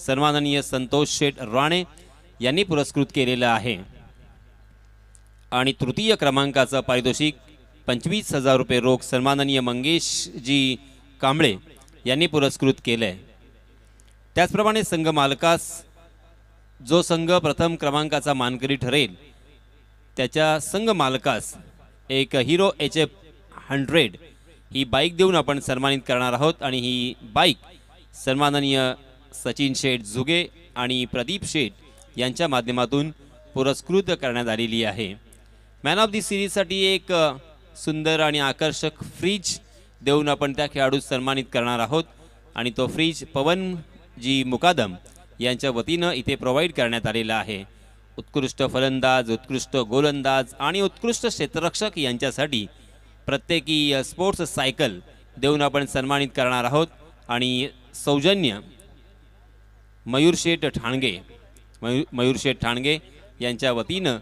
सन्माननीय संतोष शेठ राणे यांनी पुरस्कृत केलेला आहे। आणि तृतीय क्रमांकाचं पारितोषिक 25,000 रुपये रोख सन्माननीय मंगेशजी कांबळे यांनी पुरस्कृत केले। त्याचप्रमाणे संघ मालकास जो संघ प्रथम क्रमांकाचा मानकरी ठरेल त्याच्या संघ मालकास एक हिरो HF100 ही बाईक देऊन आपण सन्मानित करणार आहोत। आणि ही बाईक सन्माननीय सचिन शेठ झुगे आणि प्रदीप शेठ यांच्या माध्यमातून पुरस्कृत करण्यात आलेली आहे। मॅन ऑफ दी सिरीजसाठी एक सुंदर आणि आकर्षक फ्रीज देऊन आपण त्या खेळाडूस सन्मानित करणार आहोत। आणि तो फ्रीज पवनजी मुकादम यांच्या वतीनं इथे प्रोव्हाइड करण्यात आलेला आहे। उत्कृष्ट फलंदाज, उत्कृष्ट गोलंदाज आणि उत्कृष्ट क्षेत्ररक्षक यांच्यासाठी प्रत्येकी स्पोर्ट्स सायकल देऊन आपण सन्मानित करणार आहोत। आणि सौजन्य मयूरशेठ ठाणगे यांच्या वतीनं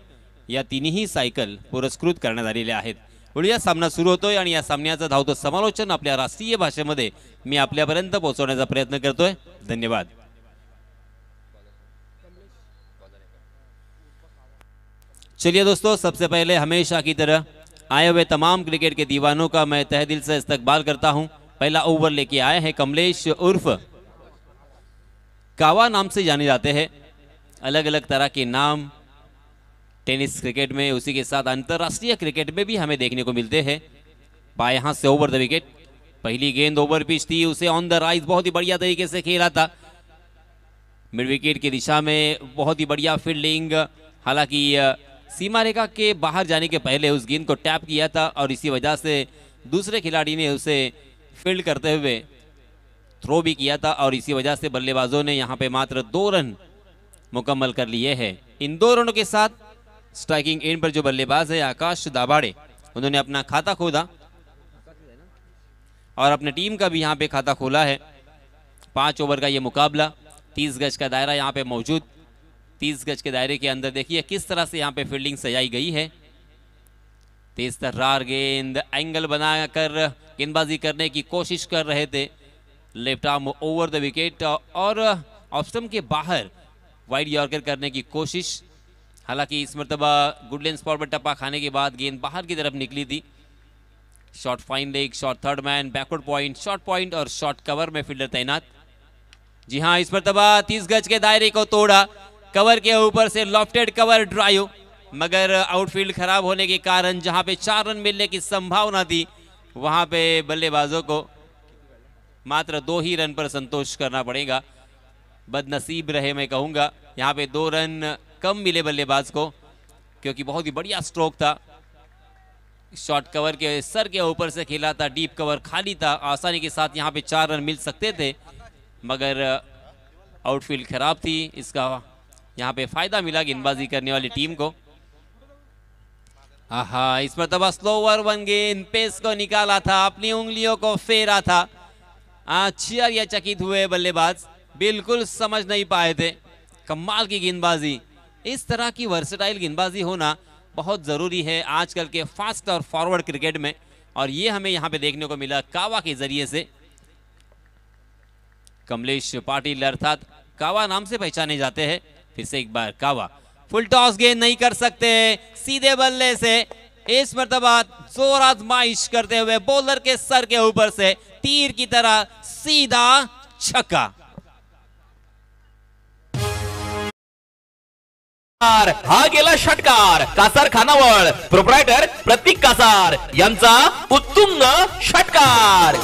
या तिन्ही सायकल पुरस्कृत करण्यात आलेल्या आहेत। पुढे सामना सुरू होतोय आणि या सामन्याचं धावतं समालोचन आपल्या राष्ट्रीय भाषेमध्ये मी आपल्यापर्यंत पोहोचवण्याचा प्रयत्न करतोय। धन्यवाद। चलिए दोस्तों, सबसे पहले हमेशा की तरह आए हुए तमाम क्रिकेट के दीवानों का मैं तहे दिल से इस्तकबाल करता हूं। पहला ओवर लेके आए हैं कमलेश उर्फ कावा नाम से जाने जाते हैं। अलग अलग तरह के नाम टेनिस क्रिकेट में, उसी के साथ अंतर्राष्ट्रीय क्रिकेट में भी हमें देखने को मिलते हैं। बाएं हाथ से ओवर द विकेट, पहली गेंद ओवर पिच थी, उसे ऑन द राइज बहुत ही बढ़िया तरीके से खेला था। मिड विकेट की दिशा में बहुत ही बढ़िया फील्डिंग, हालांकि सीमा रेखा के बाहर जाने के पहले उस गेंद को टैप किया था और इसी वजह से दूसरे खिलाड़ी ने उसे फील्ड करते हुए थ्रो भी किया था और इसी वजह से बल्लेबाजों ने यहां पे मात्र 2 रन मुकम्मल कर लिए हैं। इन 2 रनों के साथ स्ट्राइकिंग एंड पर जो बल्लेबाज है आकाश दाभाड़े, उन्होंने अपना खाता खोला और अपने टीम का भी यहां पे खाता खोला है। 5 ओवर का ये मुकाबला, 30 गज का दायरा यहां पे मौजूद। 30 गज के दायरे के अंदर देखिए किस तरह से यहाँ पे फील्डिंग सजाई गई है। तेज तर्रार गेंद, एंगल बनाकर गेंदबाजी करने की कोशिश कर रहे थे। Left arm over the wicket और ऑफ स्टंप के बाहर वाइड यॉर्कर करने की कोशिश, हालांकि इस मरतबा गुडलैंड स्पॉट पर टप्पा खाने के बाद गेंद बाहर की तरफ निकली थी। Short fine leg, short third man, backward point, short point और शॉर्ट कवर में फील्डर तैनात। जी हाँ, इस मरतबा 30 गज के दायरे को तोड़ा, कवर के ऊपर से लॉफ्टेड कवर ड्राइव, मगर आउटफील्ड खराब होने के कारण जहां पे 4 रन मिलने की संभावना थी वहां पे बल्लेबाजों को मात्र 2 ही रन पर संतोष करना पड़ेगा। बदनसीब रहे मैं कहूंगा, यहां पे 2 रन कम मिले बल्लेबाज को, क्योंकि बहुत ही बढ़िया स्ट्रोक था। शॉर्ट कवर के सर के ऊपर से खेला था, डीप कवर खाली था, आसानी के साथ यहां पे 4 रन मिल सकते थे, मगर आउटफील्ड खराब थी। इसका यहाँ पे फायदा मिला गेंदबाजी करने वाली टीम को। आहा, इस मरतबा स्लोवर 1 गेंद, पेस को निकाला था, अपनी उंगलियों को फेरा था। आश्चर्यचकित हुए बल्लेबाज, बिल्कुल समझ नहीं पाए थे। कमाल की गेंदबाजी, इस तरह की वर्सेटाइल गेंदबाजी होना बहुत जरूरी है आजकल के फास्ट और फॉरवर्ड क्रिकेट में, और ये हमें यहाँ पे देखने को मिला कावा के जरिए से। कमलेश पाटिल अर्थात कावा नाम से पहचाने जाते हैं। फिर से एक बार कावा, फुल टॉस गेंद नहीं कर सकते, सीधे बल्ले से इस मरतबा जोर आजमाइश करते हुए बॉलर के सर के ऊपर से तीर की तरह सीधा छक्का। हा गेला षटकार, कासार खानावळ प्रोप्रायटर प्रतीक कासार यांचा उत्तुंग षटकार।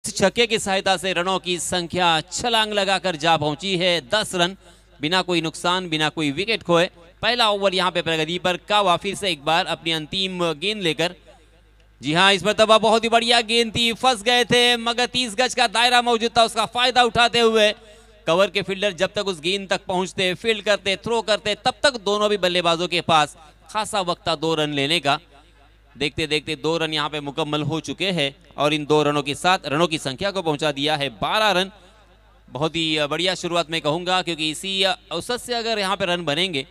छक्के की सहायता से रनों की संख्या छलांग लगाकर जा पहुंची है 10 रन, बिना कोई नुकसान, बिना कोई विकेट खोए। पहला ओवर यहां पे प्रगति पर कावा फिर से एक बार अपनी अंतिम गेंद लेकर। जी हां, इस मरतबा बहुत ही बढ़िया गेंद थी, फंस गए थे, मगर 30 गज का दायरा मौजूद था, उसका फायदा उठाते हुए कवर के फील्डर जब तक उस गेंद तक पहुंचते, फील्ड करते, थ्रो करते, तब तक दोनों भी बल्लेबाजों के पास खासा वक्त था 2 रन लेने का। देखते देखते 2 रन यहाँ पे मुकम्मल हो चुके हैं और इन 2 रनों के साथ रनों की संख्या को पहुंचा दिया है 12 रन। बहुत ही बढ़िया शुरुआत मैं कहूंगा, क्योंकि इसी औसत से अगर यहाँ पे रन बनेंगे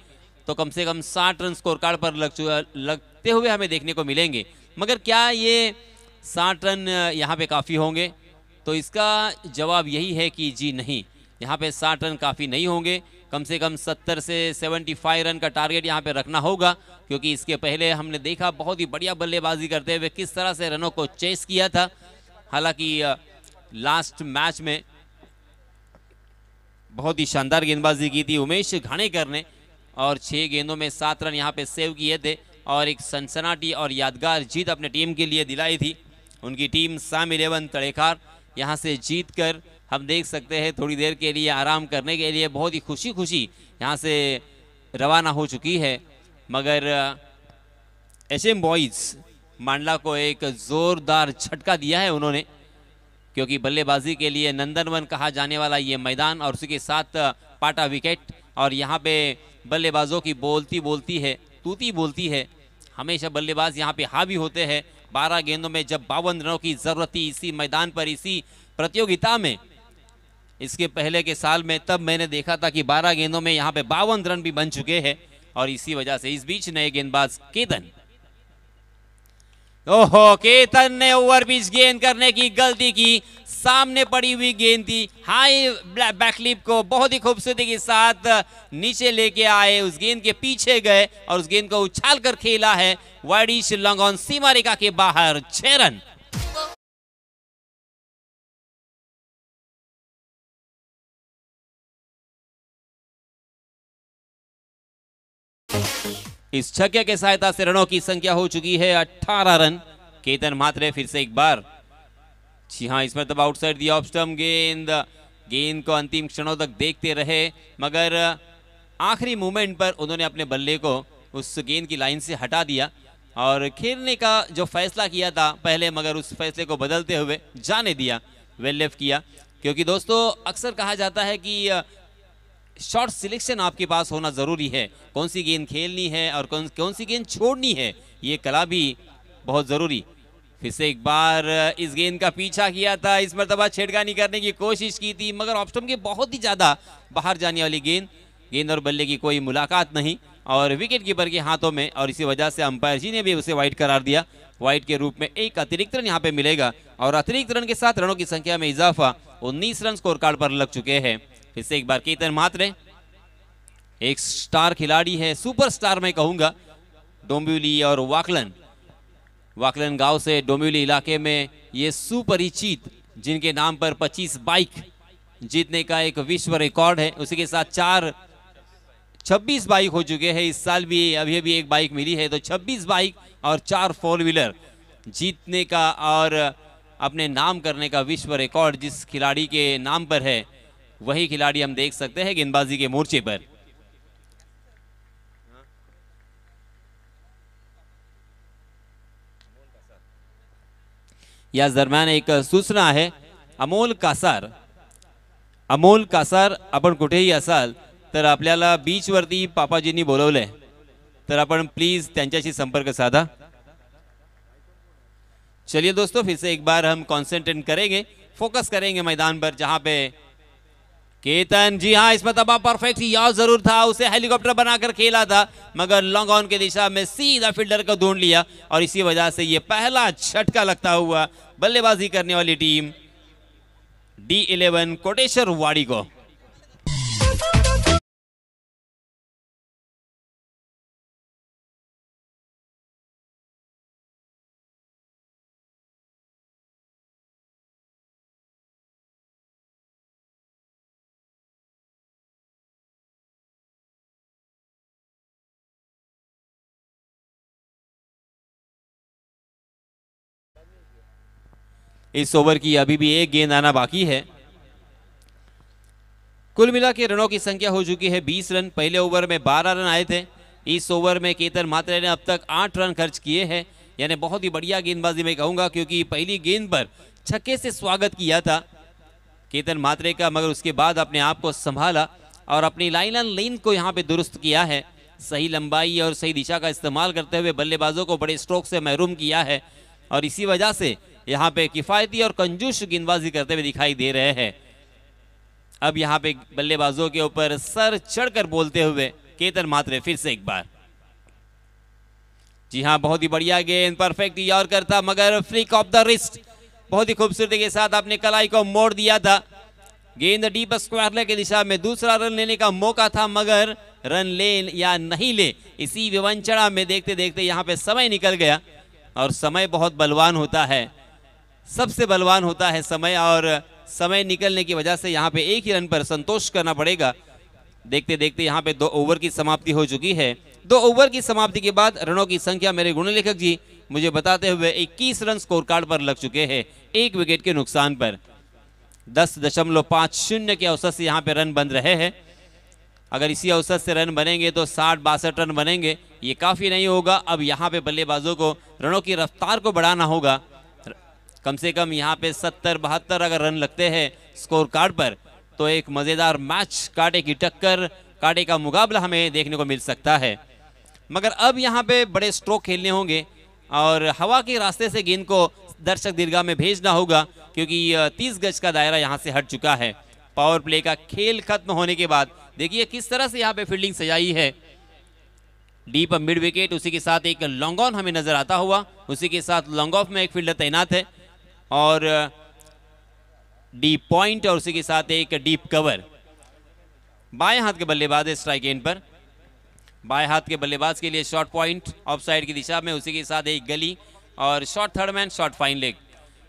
तो कम से कम 60 रन स्कोर कार्ड पर लगते हुए हमें देखने को मिलेंगे। मगर क्या ये 60 रन यहाँ पे काफ़ी होंगे? तो इसका जवाब यही है कि जी नहीं, यहाँ पे 60 रन काफ़ी नहीं होंगे। कम से कम 70 से 75 रन का टारगेट यहाँ पे रखना होगा, क्योंकि इसके पहले हमने देखा बहुत ही बढ़िया बल्लेबाजी करते हुए किस तरह से रनों को चेस किया था। हालांकि लास्ट मैच में बहुत ही शानदार गेंदबाजी की थी उमेश घाणेकर ने, और 6 गेंदों में 7 रन यहाँ पे सेव किए थे और एक सनसनाटी और यादगार जीत अपने टीम के लिए दिलाई थी। उनकी टीम साम 11 तड़ेखार यहाँ से जीत कर हम देख सकते हैं थोड़ी देर के लिए आराम करने के लिए बहुत ही खुशी खुशी यहाँ से रवाना हो चुकी है। मगर एचएम बॉयज मांडला को एक जोरदार झटका दिया है उन्होंने, क्योंकि बल्लेबाजी के लिए नंदनवन कहा जाने वाला ये मैदान और उसके साथ पाटा विकेट, और यहाँ पे बल्लेबाजों की बोलती है तूती बोलती है। हमेशा बल्लेबाज यहाँ पे हावी होते हैं। 12 गेंदों में जब 52 रनों की जरूरत थी इसी मैदान पर, इसी प्रतियोगिता में, इसके पहले के साल में, तब मैंने देखा था कि 12 गेंदों में यहाँ पे 52 रन भी बन चुके हैं। और इसी वजह से इस बीच नए गेंदबाज केतन, ओहो, केतन ने ओवर पिच गेंद करने की गलती की। सामने पड़ी हुई गेंद थी, हाई बैकलिप को बहुत ही खूबसूरती के साथ नीचे लेके आए, उस गेंद के पीछे गए और उस गेंद को उछाल कर खेला है वाइडिश लॉन्ग ऑन, सीमा रेखा के बाहर, 6 रन। इस छक्के के सहायता से रनों की संख्या हो चुकी है 18 रन। केतन म्हात्रे फिर से एक बार, जी हाँ, इसमें तब आउटसाइड दी ऑफ स्टंप गेंद को अंतिम क्षणों तक देखते रहे, मगर आखिरी मोमेंट पर उन्होंने अपने बल्ले को उस गेंद की लाइन से हटा दिया और खेलने का जो फैसला किया था पहले, मगर उस फैसले को बदलते हुए जाने दिया, वेल लेफ्ट किया। क्योंकि दोस्तों अक्सर कहा जाता है कि शॉट सिलेक्शन आपके पास होना जरूरी है, कौन सी गेंद खेलनी है और कौन सी गेंद छोड़नी है, ये कला भी बहुत जरूरी। फिर से एक बार इस गेंद का पीछा किया था, इस मरतबा छेड़खानी करने की कोशिश की थी, मगर ऑफ स्टंप के बहुत ही ज्यादा बाहर जाने वाली गेंद और बल्ले की कोई मुलाकात नहीं और विकेट कीपर के हाथों में, और इसी वजह से अंपायर जी ने भी उसे वाइड करार दिया। वाइड के रूप में एक अतिरिक्त रन यहाँ पे मिलेगा और अतिरिक्त रन के साथ रनों की संख्या में इजाफा, 19 रन स्कोर कार्ड पर लग चुके हैं। फिर से एक बार केतन म्हात्रे, एक स्टार खिलाड़ी है, सुपरस्टार मैं कहूंगा, डोंबिवली और वाकलन गांव से डोंबिवली इलाके में ये सुपरिचित, जिनके नाम पर 25 बाइक जीतने का एक विश्व रिकॉर्ड है, उसी के साथ 26 बाइक हो चुके हैं। इस साल भी अभी एक बाइक मिली है, तो 26 बाइक और 4 फोर व्हीलर जीतने का और अपने नाम करने का विश्व रिकॉर्ड जिस खिलाड़ी के नाम पर है, वही खिलाड़ी हम देख सकते हैं गेंदबाजी के मोर्चे पर। या दरम्यान एक सूचना आहे, अमोल कासार आपण कुठेही असाल तर आपल्याला बीचवरती पापाजींनी बोलवलंय, तर आपण प्लीज त्यांच्याशी संपर्क साधा। चलिए दोस्तों, फिर से एक बार हम कंसंट्रेट करेंगे, फोकस करेंगे मैदान पर, जहां पे केतन, जी हाँ, इसमें तबाह परफेक्ट याद जरूर था, उसे हेलीकॉप्टर बनाकर खेला था, मगर लॉन्ग ऑन की दिशा में सीधा फील्डर को ढूंढ लिया और इसी वजह से ये पहला झटका लगता हुआ बल्लेबाजी करने वाली टीम D11 कोटेश्वर वाड़ी को। इस ओवर की अभी भी एक गेंद आना बाकी है। कुल मिला के रनों की संख्या हो चुकी है 20 रन। पहले ओवर में 12 रन आए थे, इस ओवर में केतन म्हात्रे ने अब तक 8 रन खर्च किए हैं, यानी बहुत ही बढ़िया गेंदबाजी मैं कहूंगा, क्योंकि पहली गेंद पर छक्के से स्वागत किया था केतन म्हात्रे का, मगर उसके बाद अपने आप को संभाला और अपनी लाइन एंड लेन को यहाँ पे दुरुस्त किया है, सही लंबाई और सही दिशा का इस्तेमाल करते हुए बल्लेबाजों को बड़े स्ट्रोक से महरूम किया है और इसी वजह से यहाँ पे किफायती और कंजूस गेंदबाजी करते हुए दिखाई दे रहे हैं। अब यहाँ पे बल्लेबाजों के ऊपर सर चढ़कर बोलते हुए केतन म्हात्रे फिर से एक बार, जी हाँ, बहुत ही बढ़िया गेंद, परफेक्ट यॉर्कर था मगर फ्लिक ऑफ द रिस्ट बहुत ही खूबसूरती के साथ अपने कलाई को मोड़ दिया था। गेंद डीप स्क्वायर लेग की दिशा में, दूसरा रन लेने का मौका था मगर रन ले या नहीं ले, इसी विवंचना में देखते देखते यहाँ पे समय निकल गया। और समय बहुत बलवान होता है, सबसे बलवान होता है समय, और समय निकलने की वजह से यहाँ पे एक ही रन पर संतोष करना पड़ेगा। देखते देखते यहाँ पे 2 ओवर की समाप्ति हो चुकी है। 2 ओवर की समाप्ति के बाद रनों की संख्या मेरे गुणलेखक जी मुझे बताते हुए 21 रन स्कोर कार्ड पर लग चुके हैं, 1 विकेट के नुकसान पर। 10.50 के औसत से यहाँ पे रन बन रहे हैं। अगर इसी औसत से रन बनेंगे तो 60-62 रन बनेंगे, ये काफ़ी नहीं होगा। अब यहाँ पे बल्लेबाजों को रनों की रफ्तार को बढ़ाना होगा। कम से कम यहाँ पे 70-72 अगर रन लगते हैं स्कोर कार्ड पर तो एक मज़ेदार मैच, कांटे की टक्कर, कांटे का मुकाबला हमें देखने को मिल सकता है। मगर अब यहाँ पे बड़े स्ट्रोक खेलने होंगे और हवा के रास्ते से गेंद को दर्शक दीर्घा में भेजना होगा, क्योंकि 30 गज का दायरा यहाँ से हट चुका है। पावर प्ले का खेल खत्म होने के बाद देखिए किस तरह से यहाँ पे फील्डिंग सजाई है। डीप मिड विकेट, उसी के साथ एक लॉन्ग ऑन हमें नजर आता हुआ, उसी के साथ लॉन्ग ऑफ में एक फील्डर तैनात है और डीप पॉइंट और उसी के साथ एक डीप कवर। बाएं हाथ के बल्लेबाज है स्ट्राइक एंड पर, बाएं हाथ के बल्लेबाज के लिए शॉर्ट पॉइंट ऑफ साइड की दिशा में, उसी के साथ एक गली और short third man, short fine leg.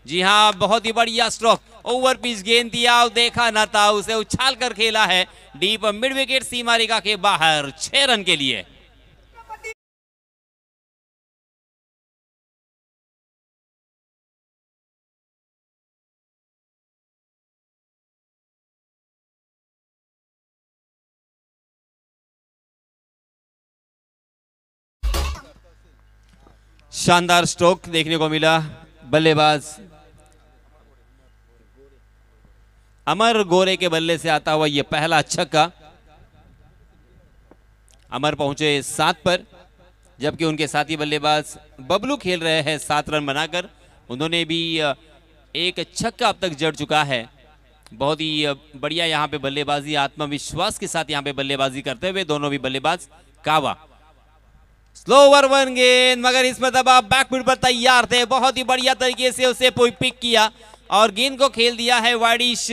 जी हाँ, बहुत ही बढ़िया स्ट्रोक, ओवर पिच गेंद दिया, देखा ना था, उसे उछाल कर खेला है डीप मिड विकेट सीमा रेखा के बाहर 6 रन के लिए। शानदार स्ट्रोक देखने को मिला। बल्लेबाज अमर गोरे के बल्ले से आता हुआ यह पहला छक्का। अमर पहुंचे 7 पर, जबकि उनके साथी बल्लेबाज बबलू खेल रहे हैं 7 रन बनाकर। उन्होंने भी एक छक्का अब तक जड़ चुका है। बहुत ही बढ़िया यहाँ पे बल्लेबाजी, आत्मविश्वास के साथ यहाँ पे बल्लेबाजी करते हुए दोनों भी बल्लेबाज। कावा स्लो ओवर 1 गेंद, मगर इसमें दबाव बैकफुट पर तैयार थे, बहुत ही बढ़िया तरीके से उसे पिक किया और गेंद को खेल दिया है widish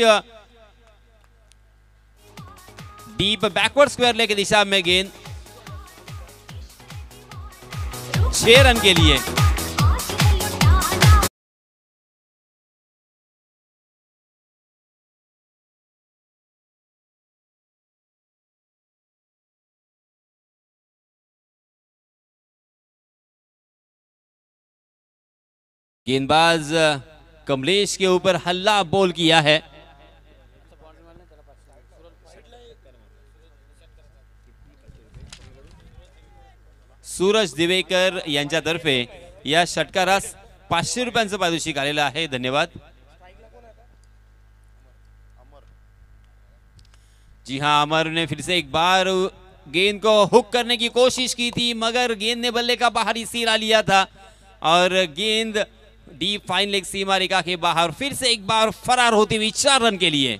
deep backward square leg की दिशा में। गेंद 6 रन के लिए। गेंदबाज कमलेश के ऊपर हल्ला बॉल किया है। सूरज दिवेकर यांच्यातर्फे या षटकारास 500 रुपयांचं पारितोषिक आलेलं आहे, धन्यवाद। जी हां, अमर ने फिर से एक बार गेंद को हुक करने की कोशिश की थी मगर गेंद ने बल्ले का बाहरी सिरा लिया था और गेंद डीप फाइन लेग सीमा रेखा के बाहर फिर से एक बार फरार होती हुई 4 रन के लिए।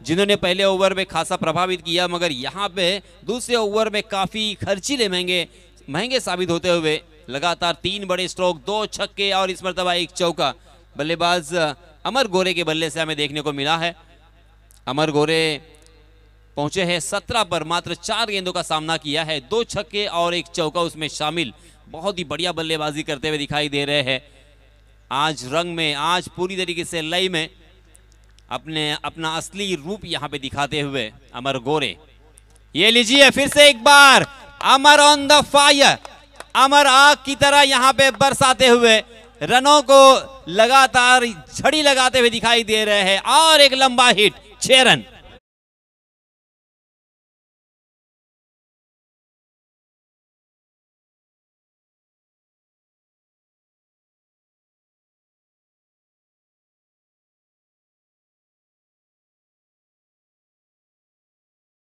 जिन्होंने पहले ओवर में खासा प्रभावित किया मगर यहां पे दूसरे ओवर में काफी खर्चीले महंगे साबित होते हुए लगातार 3 बड़े स्ट्रोक, 2 छक्के और इस मर्तबा एक चौका बल्लेबाज अमर गोरे के बल्ले से हमें देखने को मिला है। अमर गोरे पहुंचे हैं 17 पर, मात्र 4 गेंदों का सामना किया है, 2 छक्के और एक चौका उसमें शामिल। बहुत ही बढ़िया बल्लेबाजी करते हुए दिखाई दे रहे हैं। आज रंग में, आज पूरी तरीके से लय में अपना असली रूप यहां पे दिखाते हुए अमर गोरे। ये लीजिए फिर से एक बार अमर ऑन द फायर, अमर आग की तरह यहां पे बरसाते हुए रनों को लगातार झड़ी लगाते हुए दिखाई दे रहे हैं और एक लंबा हिट, 6 रन।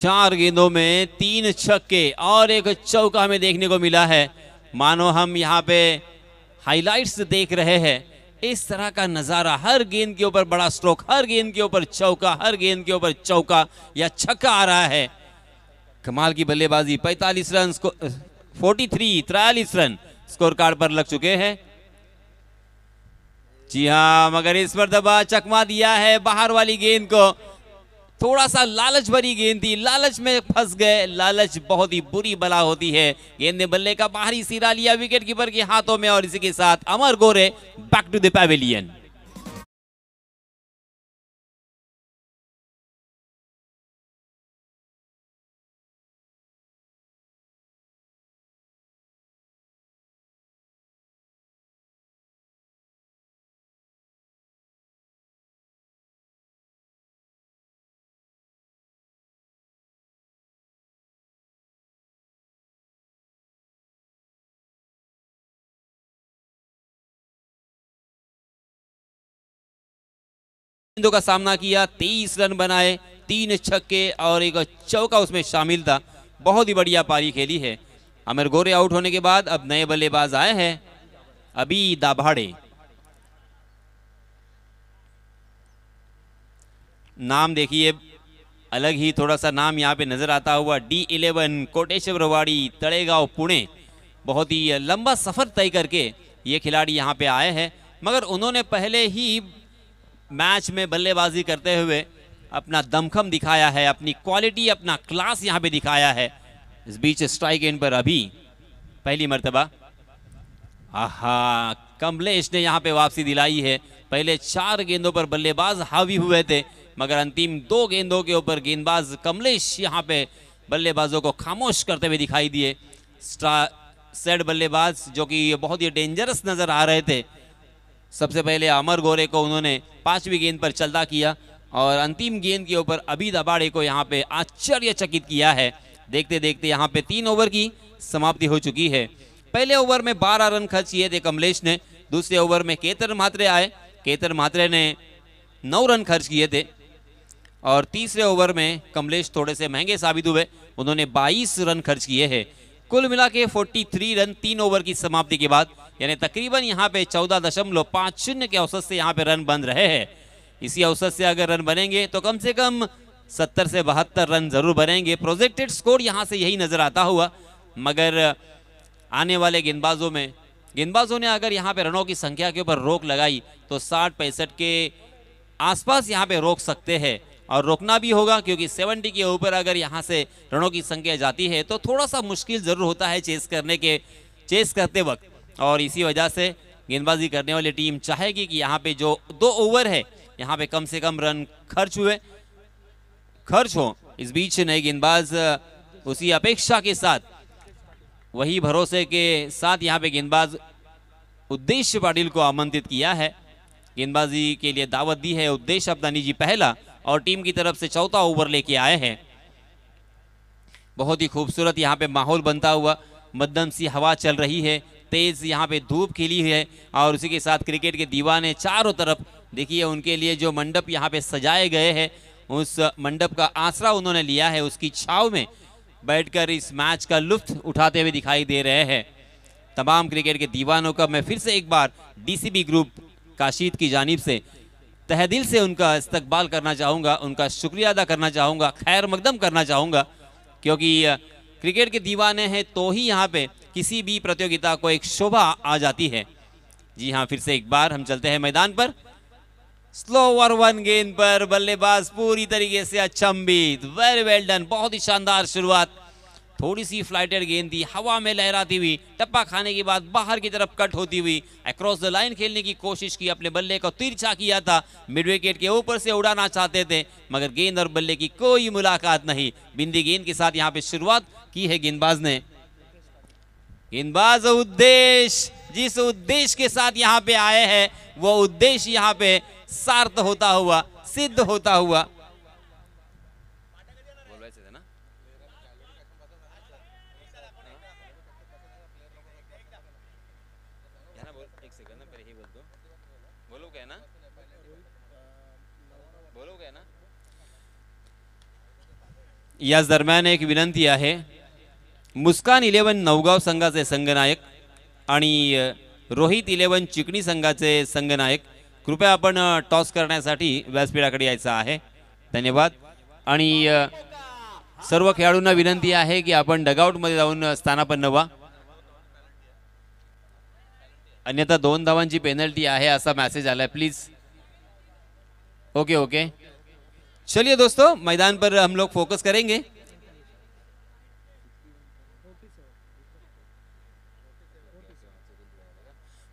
चार गेंदों में 3 छक्के और एक चौका हमें देखने को मिला है। मानो हम यहाँ पे हाइलाइट्स देख रहे हैं। इस तरह का नजारा, हर गेंद के ऊपर बड़ा स्ट्रोक, हर गेंद के ऊपर चौका, हर गेंद के ऊपर चौका या छक्का आ रहा है। कमाल की बल्लेबाजी। 45 रन, 43 रन स्कोर कार्ड पर लग चुके हैं। जी हां, मगर इस पर दबा चकमा दिया है बाहर वाली गेंद को। थोड़ा सा लालच भरी गेंद थी, लालच में फंस गए। लालच बहुत ही बुरी बला होती है। गेंद ने बल्ले का बाहरी सिरा लिया विकेट कीपर के हाथों में, और इसी के साथ अमर गोरे बैक टू द पैवेलियन। गेंदों का सामना किया, 23 रन बनाए, 3 छक्के और एक चौका उसमें शामिल था। बहुत ही बढ़िया पारी खेली है। अमर गोरे आउट होने के बाद अब नए बल्लेबाज आए हैं, अभी दाभाड़े। नाम देखिए, अलग ही थोड़ा सा नाम यहाँ पे नजर आता हुआ। D11 कोटेश्वरवाड़ी, तळेगांव, पुणे। बहुत ही लंबा सफर तय करके ये खिलाड़ी यहाँ पे आए हैं, मगर उन्होंने पहले ही मैच में बल्लेबाजी करते हुए अपना दमखम दिखाया है, अपनी क्वालिटी, अपना क्लास यहाँ पे दिखाया है। इस बीच स्ट्राइक एंड पर अभी पहली मर्तबा आहा, कमलेश ने यहाँ पे वापसी दिलाई है। पहले 4 गेंदों पर बल्लेबाज हावी हुए थे, मगर अंतिम 2 गेंदों के ऊपर गेंदबाज कमलेश यहाँ पे बल्लेबाजों को खामोश करते हुए दिखाई दिए। सेट बल्लेबाज जो कि बहुत ही डेंजरस नजर आ रहे थे। सबसे पहले अमर गोरे को उन्होंने 5वीं गेंद पर चलता किया, और अंतिम गेंद के ऊपर अभी दाभाड़े को यहाँ पे आश्चर्यचकित किया है। देखते देखते यहाँ पे 3 ओवर की समाप्ति हो चुकी है। पहले ओवर में 12 रन खर्च किए थे कमलेश ने। दूसरे ओवर में केतन म्हात्रे आए, केतन म्हात्रे ने 9 रन खर्च किए थे, और तीसरे ओवर में कमलेश थोड़े से महंगे साबित हुए, उन्होंने 22 रन खर्च किए हैं। कुल मिला के 43 रन 3 ओवर की समाप्ति के बाद, यानी तकरीबन यहाँ पे 14.50 के औसत से यहाँ पे रन बन रहे हैं। इसी औसत से अगर रन बनेंगे तो कम से कम 70 से 72 रन जरूर बनेंगे। प्रोजेक्टेड स्कोर यहाँ से यही नजर आता हुआ, मगर आने वाले गेंदबाजों ने अगर यहाँ पे रनों की संख्या के ऊपर रोक लगाई तो 60-65 के आसपास यहाँ पे रोक सकते हैं, और रोकना भी होगा, क्योंकि 70 के ऊपर अगर यहाँ से रनों की संख्या जाती है तो थोड़ा सा मुश्किल जरूर होता है चेस करते वक्त। और इसी वजह से गेंदबाजी करने वाली टीम चाहेगी कि यहाँ पे जो 2 ओवर है यहाँ पे कम से कम रन खर्च हो। इस बीच नए गेंदबाज उसी अपेक्षा के साथ, वही भरोसे के साथ यहाँ पे गेंदबाज उद्देश्य पाटिल को आमंत्रित किया है। गेंदबाजी के लिए दावत दी है। उद्देश्य अपना निजी पहला और टीम की तरफ से 4था ओवर लेके आए हैं। बहुत ही खूबसूरत यहाँ पे माहौल बनता हुआ, मध्यम सी हवा चल रही है, तेज यहाँ पे धूप खिली हुई है, और उसी के साथ क्रिकेट के दीवाने चारों तरफ देखिए, उनके लिए जो मंडप यहाँ पे सजाए गए हैं, उस मंडप का आसरा उन्होंने लिया है, उसकी छाव में बैठकर इस मैच का लुत्फ उठाते हुए दिखाई दे रहे हैं। तमाम क्रिकेट के दीवानों का मैं फिर से एक बार DCB ग्रुप काशीद की जानिब से तहे दिल से उनका इस्तकबाल करना चाहूँगा, उनका शुक्रिया अदा करना चाहूँगा, खैर मकदम करना चाहूँगा, क्योंकि क्रिकेट के दीवाने हैं तो ही यहाँ पे किसी भी प्रतियोगिता को एक शोभा आ जाती है। जी हाँ, फिर से एक बार हम चलते हैं मैदान पर। स्लो ओवर 1 गेंद पर बल्लेबाज पूरी तरीके से अचंभित, वेरी वेल डन, बहुत ही शानदार शुरुआत। थोड़ी सी फ्लाइटेड गेंद थी, हवा में लहराती हुई, टप्पा खाने के बाद बाहर की तरफ कट होती हुई, अक्रॉस द लाइन खेलने की कोशिश की, अपने बल्ले को तिरछा किया था, मिड विकेट के ऊपर से उड़ाना चाहते थे, मगर गेंद और बल्ले की कोई मुलाकात नहीं। बिंदी गेंद के साथ यहाँ पे शुरुआत की है गेंदबाज ने। गेंदबाज उद्देश्य, जिस उद्देश्य के साथ यहाँ पे आए हैं, वो उद्देश्य यहाँ पे सार्थ होता हुआ, सिद्ध होता हुआ। याच दरम्यान एक विनंती आहे, मुस्कान 11 नवगाव संघाचे संघनायक आणि रोहित 11 चिकणी संघाचे संघनायक, कृपया आपण टॉस करण्यासाठी व्यासपीठाकडे यायचं आहे. धन्यवाद. आणि सर्व खेळाडूंना विनंती आहे की आपण डगआउटमध्ये जाऊन स्थानापन्न व्हा, अन्यथा 2 धावांची पेनल्टी आहे असा मेसेज आला है. प्लीज. ओके ओके, चलिए दोस्तों, मैदान पर हम लोग फोकस करेंगे.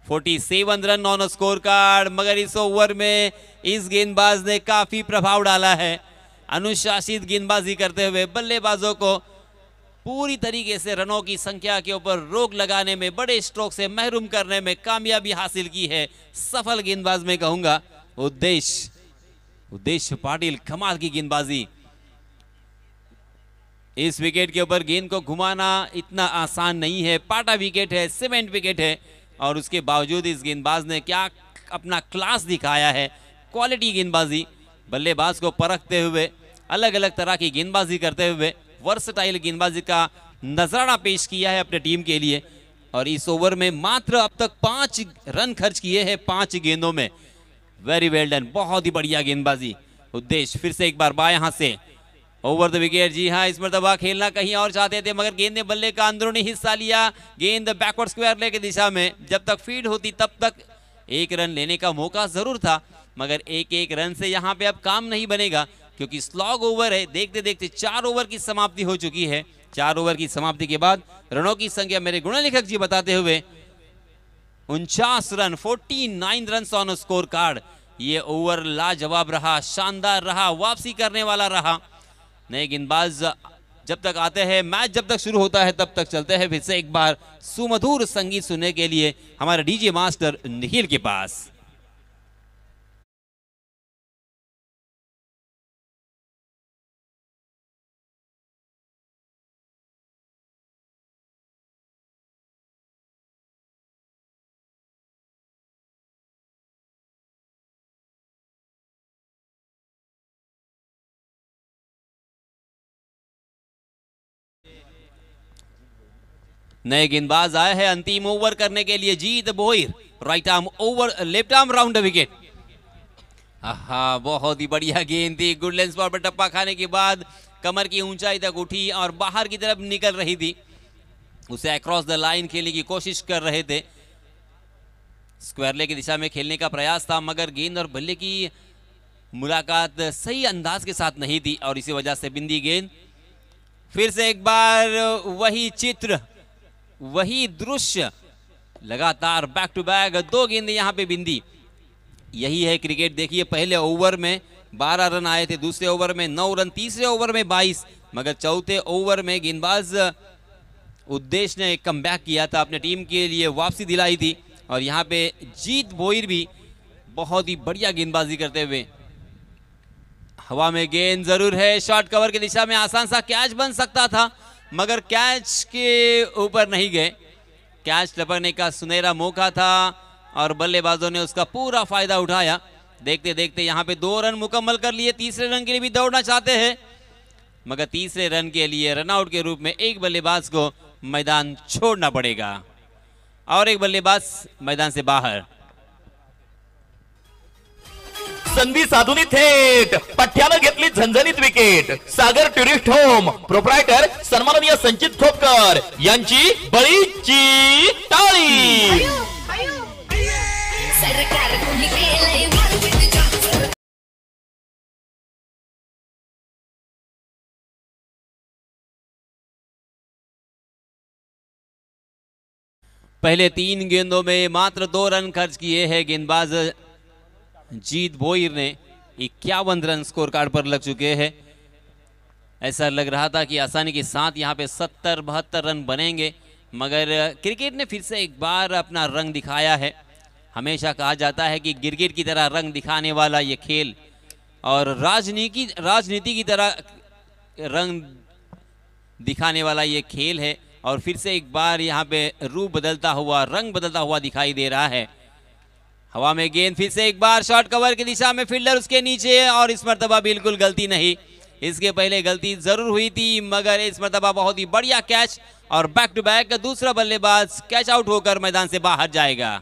(47 run on score card, Magar is over में इस गेंदबाज ने काफी प्रभाव डाला है. अनुशासित गेंदबाजी करते हुए बल्लेबाजों को पूरी तरीके से रनों की संख्या के ऊपर रोक लगाने में, बड़े स्ट्रोक से महरूम करने में कामयाबी हासिल की है. सफल गेंदबाज में कहूंगा उद्देश्य पाटिल. कमाल की गेंदबाजी. इस विकेट के ऊपर गेंद को घुमाना इतना आसान नहीं है. पाटा विकेट है, सीमेंट विकेट है, और उसके बावजूद इस गेंदबाज ने क्या अपना क्लास दिखाया है. क्वालिटी गेंदबाजी, बल्लेबाज को परखते हुए, अलग अलग तरह की गेंदबाजी करते हुए वर्सटाइल गेंदबाजी का नजराना पेश किया है अपने टीम के लिए. और इस ओवर में मात्र अब तक 5 रन खर्च किए हैं 5 गेंदों में. वेरी वेल डन, बहुत ही बढ़िया गेंदबाजी. उद्देश्य फिर से एक बार बाएं हाथ से ओवर द विकेट. जी हाँ, इस मरतबा खेलना कहीं और चाहते थे, मगर गेंद ने बल्ले का अंदरूनी हिस्सा लिया. गेंद बैकवर्ड स्क्वायर लेग की दिशा में, जब तक फील्ड होती तब तक 1 रन लेने का मौका जरूर था, मगर 1-1 रन से यहाँ पे अब काम नहीं बनेगा, क्योंकि स्लॉग ओवर है. देखते देखते 4 ओवर की समाप्ति हो चुकी है. 4 ओवर की समाप्ति के बाद रनों की संख्या मेरे गुणलेखक जी बताते हुए 49 run, 49 run on score card. ये ओवर लाजवाब रहा, शानदार रहा, वापसी करने वाला रहा. नए गेंदबाज जब तक आते हैं, मैच जब तक शुरू होता है तब तक चलते हैं. फिर से एक बार सुमधुर संगीत सुनने के लिए हमारे डीजे मास्टर निखिल के पास. नए गेंदबाज आए हैं अंतिम ओवर करने के लिए. Jeet Bhoir, right arm over, left arm round the wicket. हाँ, बहुत ही बढ़िया गेंद थी. गुड लेंथ स्पॉट पर टप्पा खाने के बाद कमर की ऊंचाई तक उठी और बाहर की तरफ निकल रही थी. उसे अक्रॉस द लाइन खेलने की कोशिश कर रहे थे. स्क्वायर लेग की दिशा में खेलने का प्रयास था, मगर गेंद और बल्ले की मुलाकात सही अंदाज के साथ नहीं थी, और इसी वजह से बिंदी गेंद. फिर से एक बार वही चित्र, वही दृश्य, लगातार बैक टू बैक 2 गेंदें यहां पे बिंदी. यही है क्रिकेट. देखिए, पहले ओवर में 12 रन आए थे, दूसरे ओवर में 9 रन, तीसरे ओवर में 22, मगर चौथे ओवर में गेंदबाज उद्देश्य ने एक कमबैक किया था, अपने टीम के लिए वापसी दिलाई थी. और यहाँ पे जीत भोईर भी बहुत ही बढ़िया गेंदबाजी करते हुए. हवा में गेंद जरूर है, शॉर्ट कवर की दिशा में आसान सा कैच बन सकता था, मगर कैच के ऊपर नहीं गए. कैच टपकने का सुनहरा मौका था और बल्लेबाजों ने उसका पूरा फायदा उठाया. देखते देखते यहाँ पे 2 रन मुकम्मल कर लिए. तीसरे रन के लिए भी दौड़ना चाहते हैं, मगर तीसरे रन के लिए रनआउट के रूप में एक बल्लेबाज को मैदान छोड़ना पड़ेगा और एक बल्लेबाज मैदान से बाहर. संधी साधून थेट पठ्यानं घेतली झणझणीत विकेट. सागर टुरिस्ट होम प्रोप्रायटर सन्माननीय संचित खोपकर यांची बळीची टाळी. पहले 3 गेंदों में मात्र 2 रन खर्च किए हैं गेंदबाज जीत भोईर ने. 51 रन स्कोर कार्ड पर लग चुके हैं. ऐसा लग रहा था कि आसानी के साथ यहाँ पे 70-72 रन बनेंगे, मगर क्रिकेट ने फिर से एक बार अपना रंग दिखाया है. हमेशा कहा जाता है कि गिरगिट की तरह रंग दिखाने वाला ये खेल और राजनीति की तरह रंग दिखाने वाला ये खेल है. और फिर से एक बार यहाँ पे रूप बदलता हुआ, रंग बदलता हुआ दिखाई दे रहा है. हवा में गेंद फिर से एक बार शॉर्ट कवर की दिशा में, फील्डर उसके नीचे, और इस मर्तबा बिल्कुल गलती नहीं. इसके पहले गलती जरूर हुई थी, मगर इस मर्तबा बहुत ही बढ़िया कैच और बैक टू बैक दूसरा बल्लेबाज कैच आउट होकर मैदान से बाहर जाएगा।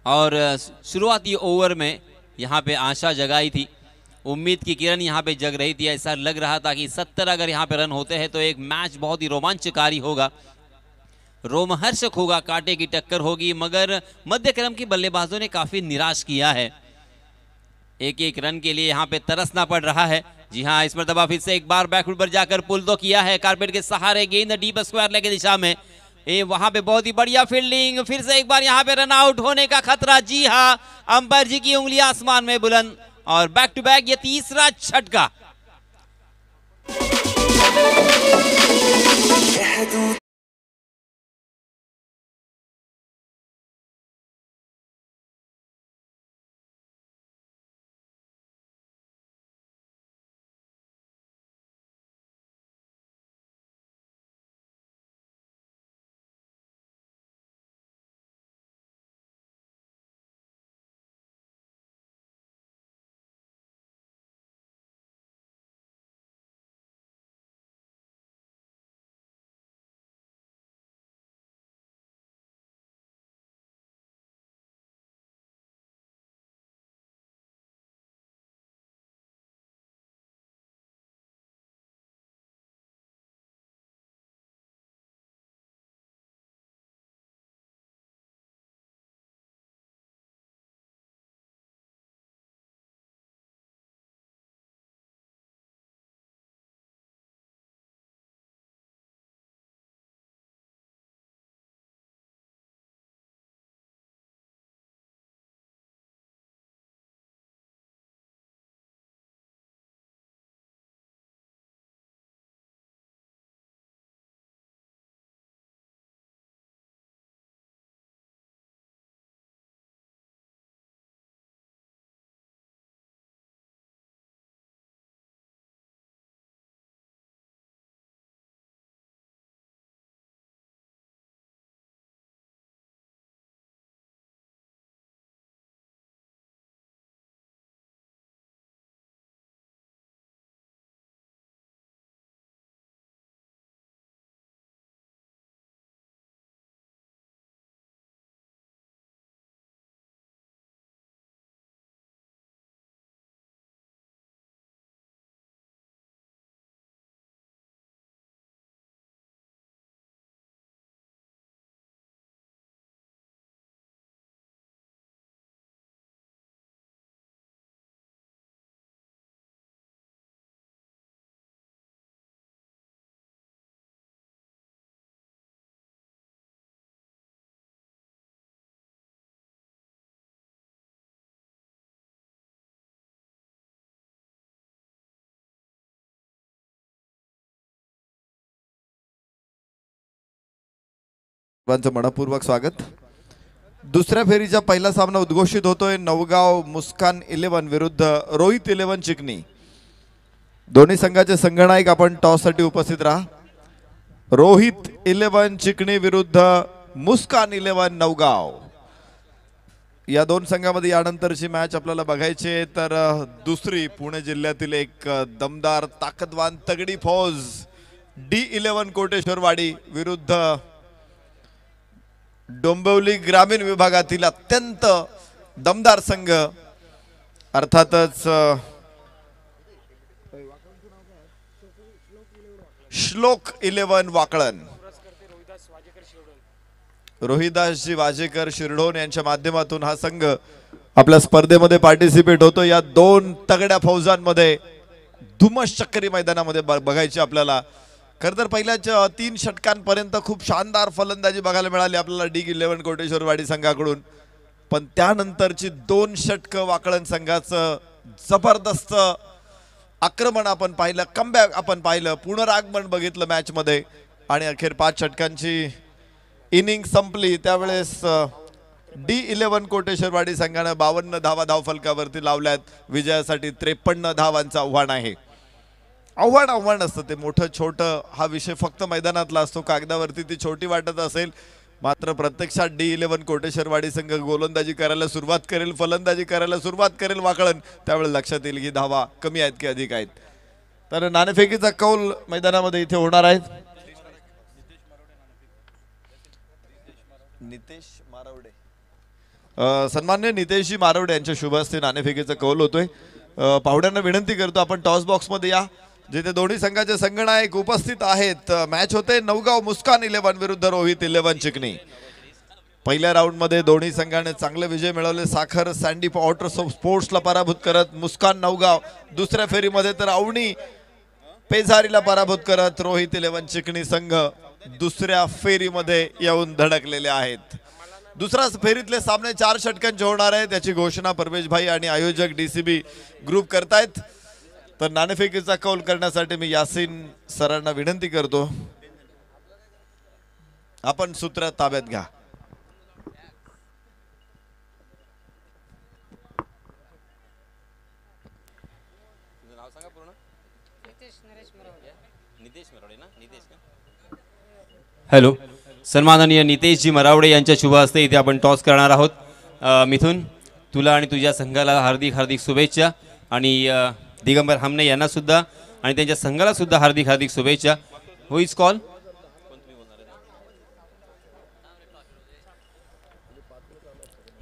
और शुरुआती ओवर में यहाँ पे आशा जगाई थी, उम्मीद की किरण यहाँ पे जग रही थी। ऐसा लग रहा था कि 70 अगर यहाँ पे रन होते हैं तो एक मैच बहुत ही रोमांचकारी होगा, रोमहर्षक होगा, कांटे की टक्कर होगी। मगर मध्य क्रम की बल्लेबाजों ने काफी निराश किया है, एक एक रन के लिए यहाँ पे तरसना पड़ रहा है। जी हाँ, इस मर्तबा फिर से एक बार बैकफुट पर जाकर पुल तो किया है, कारपेट के सहारे गेंद डीप स्क्वायर लेग की दिशा में, वहां पे बहुत ही बढ़िया फील्डिंग, फिर से एक बार यहाँ पे रन आउट होने का खतरा। जी हाँ, अंपायर जी की उंगलियां आसमान में बुलंद और बैक टू बैक ये तीसरा झटका। मनपूर्वक स्वागत। दुसऱ्या फेरीचा पहिला सामना उद्घोषित होतोय नवगाव मुस्कान 11 विरुद्ध रोहित 11 चिकनी। दोन्ही संघाचे संघनायक आपण टॉस साठी उपस्थित राहा। रोहित 11 चिकनी विरुद्ध मुस्कान 11 नवगाव, या दोन संघामध्ये यानंतरची मॅच आपल्याला बघायची आहे। तर दुसरी पुणे जिल्ह्यातील एक दमदार ताकदवान तगडी फौज D11 कोटेश्वरवाडी विरुद्ध डोंबिवली ग्रामीण विभागातील अत्यंत दमदार संघ अर्थातच श्लोक 11 वाकळण। रोहिदासजी वाजेकर शिरढोण यांच्या माध्यमातून हा संघ आपल्या स्पर्धेमध्ये पार्टिसिपेट होतो। या दोन तगड्या फौजांमध्ये धुमस चक्करी मैदानामध्ये बघायची आपल्याला। खरं तर पहिल्याच 3 षटकांपर्यंत खूप शानदार फलंदाजी बघायला मिळाली आपल्याला D11 कोटेश्वरवाडी संघाकडून, पण त्यानंतरची 2 षटकं वाकळण संघाचं जबरदस्त आक्रमण आपण पाहिलं, कमबॅक आपण पाहिलं, पुनरागमन बघितलं मॅच मध्ये। आणि अखेर 5 षटकांची इनिंग संपली त्यावेळेस D11 कोटेश्वरवाडी संघाने 52 धावा धावफलकावरती लावल्यात. विजयासाठी 53 धावांचं आव्हान आहे. आव्हान असतं ते मोठं छोटं हा विषय फक्त मैदानातला असतो. कागदावरती ती छोटी वाटत असेल मात्र प्रत्यक्षात D11 कोटेश्वरवाडी संघ गोलंदाजी करायला सुरुवात करेल, फलंदाजी करायला सुरुवात करेल वाकळन, त्यावेळेस लक्षात येईल की धावा कमी आहेत की अधिक आहेत. तर नाणेफेकीचा कौल मैदानामध्ये इथे होणार आहे. नितेश मारवडे सन्मान्य नितेशजी मारवडे यांच्या शुभ हस्ते नाणेफेकीचा कौल होतोय. पाहुण्यांना विनंती करतो आपण टॉस बॉक्स मध्ये या जिथे दोन्ही संघाचे संघनायक उपस्थित आहेत. मॅच होते नवगाव मुस्कान 11 विरुद्ध रोहित 11 चिकणी. पहिल्या राऊंड मध्ये दोन्ही संघाने चांगले विजय मिळवले. साखर सँडी ऑटर स्पोर्ट्सला पराभूत करत मुस्कान नवगाव, दुसऱ्या फेरीमध्ये तर अवनी पेझारीला पराभूत करत रोहित 11 चिकणी संघ दुसऱ्या फेरीमध्ये येऊन धडकलेले आहेत. दुसऱ्या फेरीतले सामने 4 षटकांचे होणार आहेत त्याची घोषणा परवेश भाई आणि आयोजक DCB ग्रुप करतायत. तर नाणेफेकीचा कौल करण्यासाठी मी यासीन सरांना विनंती करतो आपण सूत्र ताब्यात घ्या. हॅलो, सन्माननीय नितेशजी मरावडे यांच्या शुभ हस्ते इथे आपण टॉस करणार आहोत. मिथुन, तुला आणि तुझ्या संघाला हार्दिक हार्दिक शुभेच्छा आणि दिगंबर हमने यांना सुद्धा आणि त्यांच्या संघाला सुद्धा हार्दिक हार्दिक शुभेच्छा. Who is call?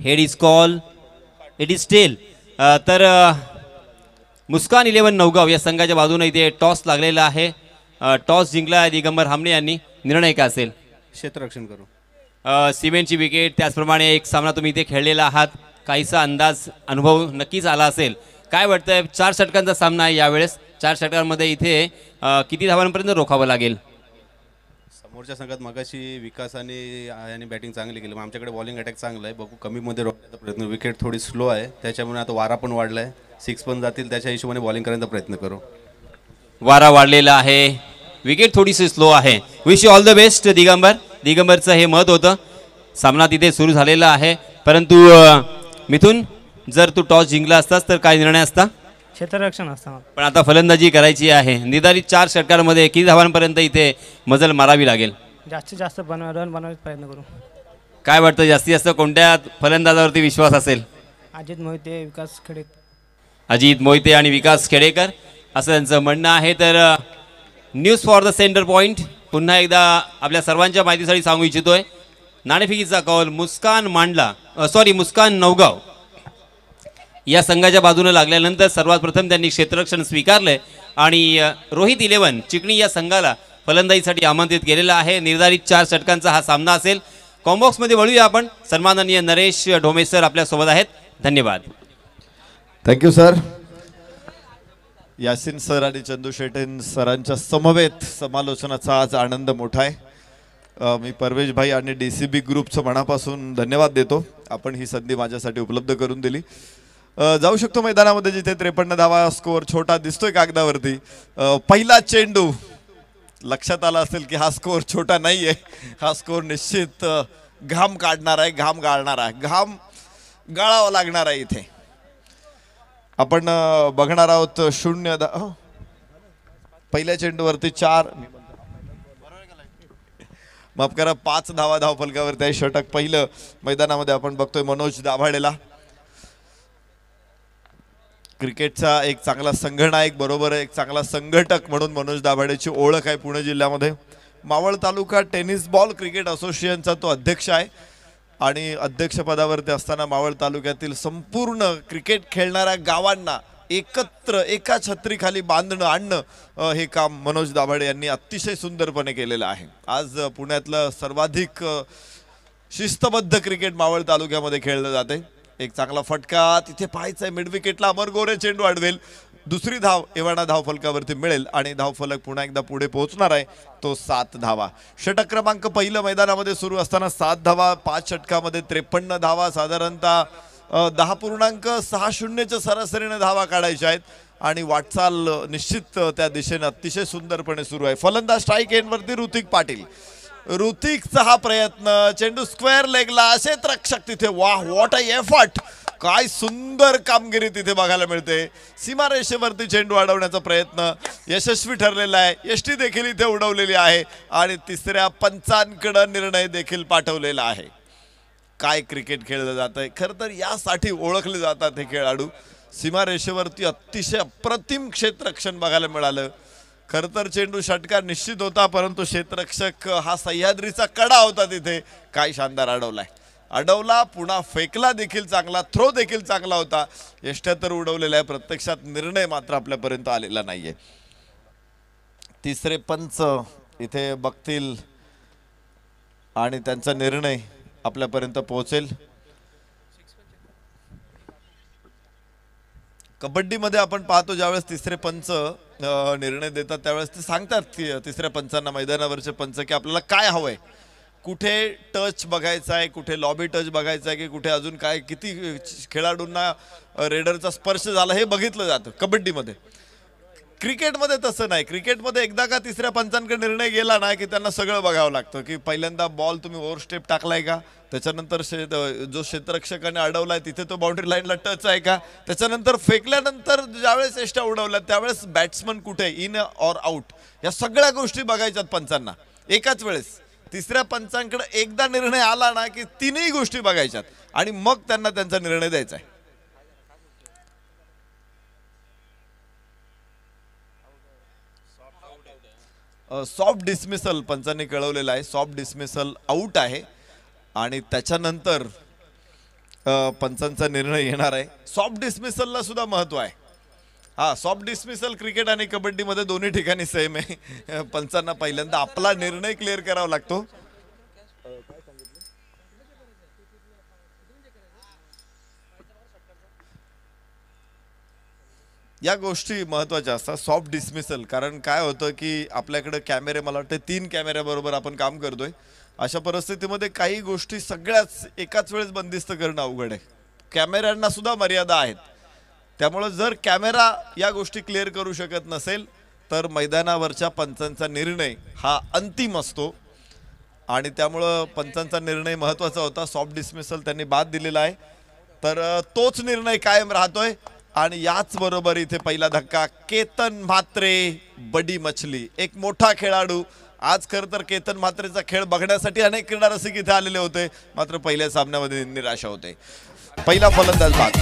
Head is call, it is tail. तर मुस्कान 11 नवगाव या संघाच्या बाजूने इथे टॉस लागलेला आहे. टॉस जिंकला आहे दिगंबर हमने यांनी. निर्णय काय असेल? क्षेत्ररक्षण करू. सिमेंटची विकेट, त्याचप्रमाणे एक सामना तुम्ही इथे खेळलेला आहात, काहीसा अंदाज अनुभव नक्कीच आला असेल. काय वाटतंय? 4 षटकांचा सामना आहे यावेळेस. 4 षटकांमध्ये इथे किती धावांपर्यंत रोखावं लागेल? समोरच्या संघात मगाशी विकास आणि बॅटिंग चांगली केली, मग आमच्याकडे बॉलिंग अटॅक चांगला आहे. बघू कमीमध्ये रोखण्याचा प्रयत्न. विकेट थोडी स्लो आहे त्याच्यामुळे आता वारा पण वाढला आहे, 6 पण जातील त्याच्या हिशोबाने बॉलिंग करण्याचा प्रयत्न करू. वारा वाढलेला आहे, विकेट थोडीशी स्लो आहे. Wish you all the best Digambar. दिगंबरचं हे मत होतं. सामना तिथे सुरू झालेला आहे, परंतु मिथुन, जर तू टॉस जिंकला असतास तर काय निर्णय असता? क्षेत्ररक्षण असतं. पण आता फलंदाजी करायची आहे. निर्धारित 4 षटकांमध्ये किती धावांपर्यंत इथे मजल मारावी लागेल? जास्तीत जास्त रन बनवायचा प्रयत्न करू. काय वाटतं जास्तीत जास्त कोणत्या फलंदाजावरती विश्वास असेल? अजित मोहिते, विकास खेडे. अजित मोहिते आणि विकास खेडेकर असं त्यांचं म्हणणं आहे. तर news for the centre point पुन्हा एकदा आपल्या सर्वांच्या माहितीसाठी सांगू इच्छितोय. नाणेफेकीचा कौल मुस्कान नवगाव या संघाच्या बाजूने लागल्यानंतर सर्वात प्रथम त्यांनी क्षेत्ररक्षण स्वीकारले आणि रोहित 11 चिकणी या संघाला फलंदाजीसाठी आमंत्रित केलेलं आहे. निर्धारित 4 षटकांचा हा सामना असेल. कॉम्बॉक्समध्ये वळूया आपण. सन्माननीय नरेश ढोमे सर आपल्यासोबत आहेत. धन्यवाद. Thank you sir. यासीन सर आणि चंदू शेटेन सरांच्या समवेत समालोचनाचा आज आनंद मोठा आहे. मी परवेश भाई आणि DCB ग्रुपचं मनापासून धन्यवाद देतो. आपण ही संधी माझ्यासाठी उपलब्ध करून दिली. जाऊ शकतो मैदानामध्ये जिथे 53 धावा स्कोअर छोटा दिसतोय कागदावरती. पहिला चेंडू लक्षात आला असेल की हा स्कोअर छोटा नाहीये. हा स्कोअर निश्चित घाम काढणार आहे, घाम गाळणार आहे, घाम गाळावा लागणार आहे. इथे आपण बघणार आहोत 0 पहिल्या चेंडूवरती 4 माफ करा 5 धावा धावफलकावरती आहे. षटक पहिलं मैदानामध्ये आपण बघतोय मनोज दाभाडेला. क्रिकेटचा एक चांगला संघनायक बरोबर एक चांगला संघटक म्हणून मनोज दाभाडेची ओळख आहे पुणे जिल्ह्यामध्ये. मावळ तालुका टेनिस बॉल क्रिकेट असोसिएशनचा तो अध्यक्ष आहे आणि अध्यक्षपदावरती असताना मावळ तालुक्यातील संपूर्ण क्रिकेट खेळणाऱ्या गावांना एकत्र एका छत्रीखाली बांधणं आणणं हे काम मनोज दाभाडे यांनी अतिशय सुंदरपणे केलेलं आहे. आज पुण्यातलं सर्वाधिक शिस्तबद्ध क्रिकेट मावळ तालुक्यामध्ये खेळलं जाते. एक चांगला फटका तिथे पाहायचा आहे. मिड विकेटला अमर गोरे चेंडू अडवेल, दुसरी धाव एव्हाना धावफलकावरती मिळेल आणि धावफलक पुन्हा एकदा पुढे पोहोचणार आहे. तो 7 धावा. षटक क्रमांक पहिलं मैदानामध्ये सुरू असताना 7 धावा, 5 षटकामध्ये 53 धावा, साधारणतः 10.60च्या सरासरीने धावा काढायच्या आहेत. आणि वाटचाल निश्चित त्या दिशेने अतिशय सुंदरपणे सुरू आहे. फलंदाज स्ट्राईक एंडवरती ऋतिक पाटील. ऋतिकचा हा प्रयत्न, चेंडू स्क्वेअर लेगला, क्षेत्ररक्षक तिथे, वाह व्हॉट अ एफर्ट, काय सुंदर कामगिरी तिथे बघायला मिळते. सीमारेषेवरती चेंडू अडवण्याचा प्रयत्न यशस्वी ठरलेला आहे. यष्टी देखील इथे उडवलेली आहे आणि तिसऱ्या पंचांकडे निर्णय देखील पाठवलेला आहे. काय क्रिकेट खेळलं जात आहे. खरं तर यासाठी ओळखले जातात हे खेळाडू. सीमारेषेवरती अतिशय अप्रतिम क्षेत्ररक्षण बघायला मिळालं. खरं तर चेंडू षटकार निश्चित होता, परंतु क्षेत्ररक्षक हा सह्याद्रीचा कडा होता तिथे. काय शानदार अडवला, पुन्हा फेकला देखील चांगला, थ्रो देखील चांगला होता. यष्ट्या तर उडवलेला आहे, प्रत्यक्षात निर्णय मात्र आपल्यापर्यंत आलेला नाहीये. तिसरे पंच इथे बघतील आणि त्यांचा निर्णय आपल्यापर्यंत पोहोचेल. कबड्डीमध्ये आपण पाहतो ज्यावेळेस तिसरे पंच निर्णय देतात त्यावेळेस ते सांगतात की तिसऱ्या पंचांना, मैदानावरचे पंच, की आपल्याला काय हवंय, कुठे टच बघायचा आहे, कुठे लॉबी टच बघायचा आहे, की कुठे अजून काय, किती खेळाडूंना रेडरचा स्पर्श झाला हे बघितलं जातं कबड्डीमध्ये. क्रिकेटमध्ये तसं नाही. क्रिकेटमध्ये एकदा का तिसऱ्या पंचांकडे निर्णय गेला ना की त्यांना सगळं बघावं लागतं, की पहिल्यांदा बॉल तुम्ही ओव्हरस्टेप टाकलाय का, त्याच्यानंतर जो क्षेत्ररक्षकाने अडवलाय तिथे तो बाउंड्री लाईनला टच आहे का, त्याच्यानंतर फेकल्यानंतर ज्यावेळेस यष्ट्या उडवल्या त्यावेळेस बॅट्समन कुठे, इन ऑर आउट, या सगळ्या गोष्टी बघायच्यात पंचांना एकाच वेळेस. तिसऱ्या पंचांकडे एकदा निर्णय आला ना की तीनही गोष्टी बघायच्यात आणि मग त्यांना त्यांचा निर्णय द्यायचा आहे. सॉफ्ट डिसमिसल पंचांनी कळवलेलं आहे. सॉफ्ट डिसमिसल आउट आहे आणि त्याच्यानंतर पंचांचा निर्णय येणार आहे. सॉफ्ट डिसमिसलला सुद्धा महत्व आहे. हा, सॉफ्ट डिसमिसल क्रिकेट आणि कबड्डीमध्ये दोन्ही ठिकाणी सेम आहे. पंचांना पहिल्यांदा आपला निर्णय क्लिअर करावा लागतो. या गोष्टी महत्त्वाच्या असतात. सॉफ्ट डिसमिसल, कारण काय होतं की आपल्याकडे कॅमेरे, मला वाटतं 3 कॅमेऱ्याबरोबर आपण काम करतोय. अशा परिस्थितीमध्ये काही गोष्टी सगळ्याच एकाच वेळेस बंदिस्त करणं अवघड आहे. कॅमेऱ्यांना सुद्धा मर्यादा आहेत. त्यामुळे जर कॅमेरा या गोष्टी क्लिअर करू शकत नसेल तर मैदानावरच्या पंचांचा निर्णय हा अंतिम असतो आणि त्यामुळं पंचांचा निर्णय महत्त्वाचा होता. सॉफ्ट डिसमिसल त्यांनी बाद दिलेला आहे, तर तोच निर्णय कायम राहतोय. आणि याच बरोबर इथे पहिला धक्का. केतन म्हात्रे, बडी मछली, एक मोठा खेळाडू. आज खरं तर केतन म्हात्रेचा खेळ बघण्यासाठी अनेक क्रीडा रसिक इथे आलेले होते, मात्र पहिल्या सामन्यामध्ये निराशा होते. पहिला फलंदाज बाद.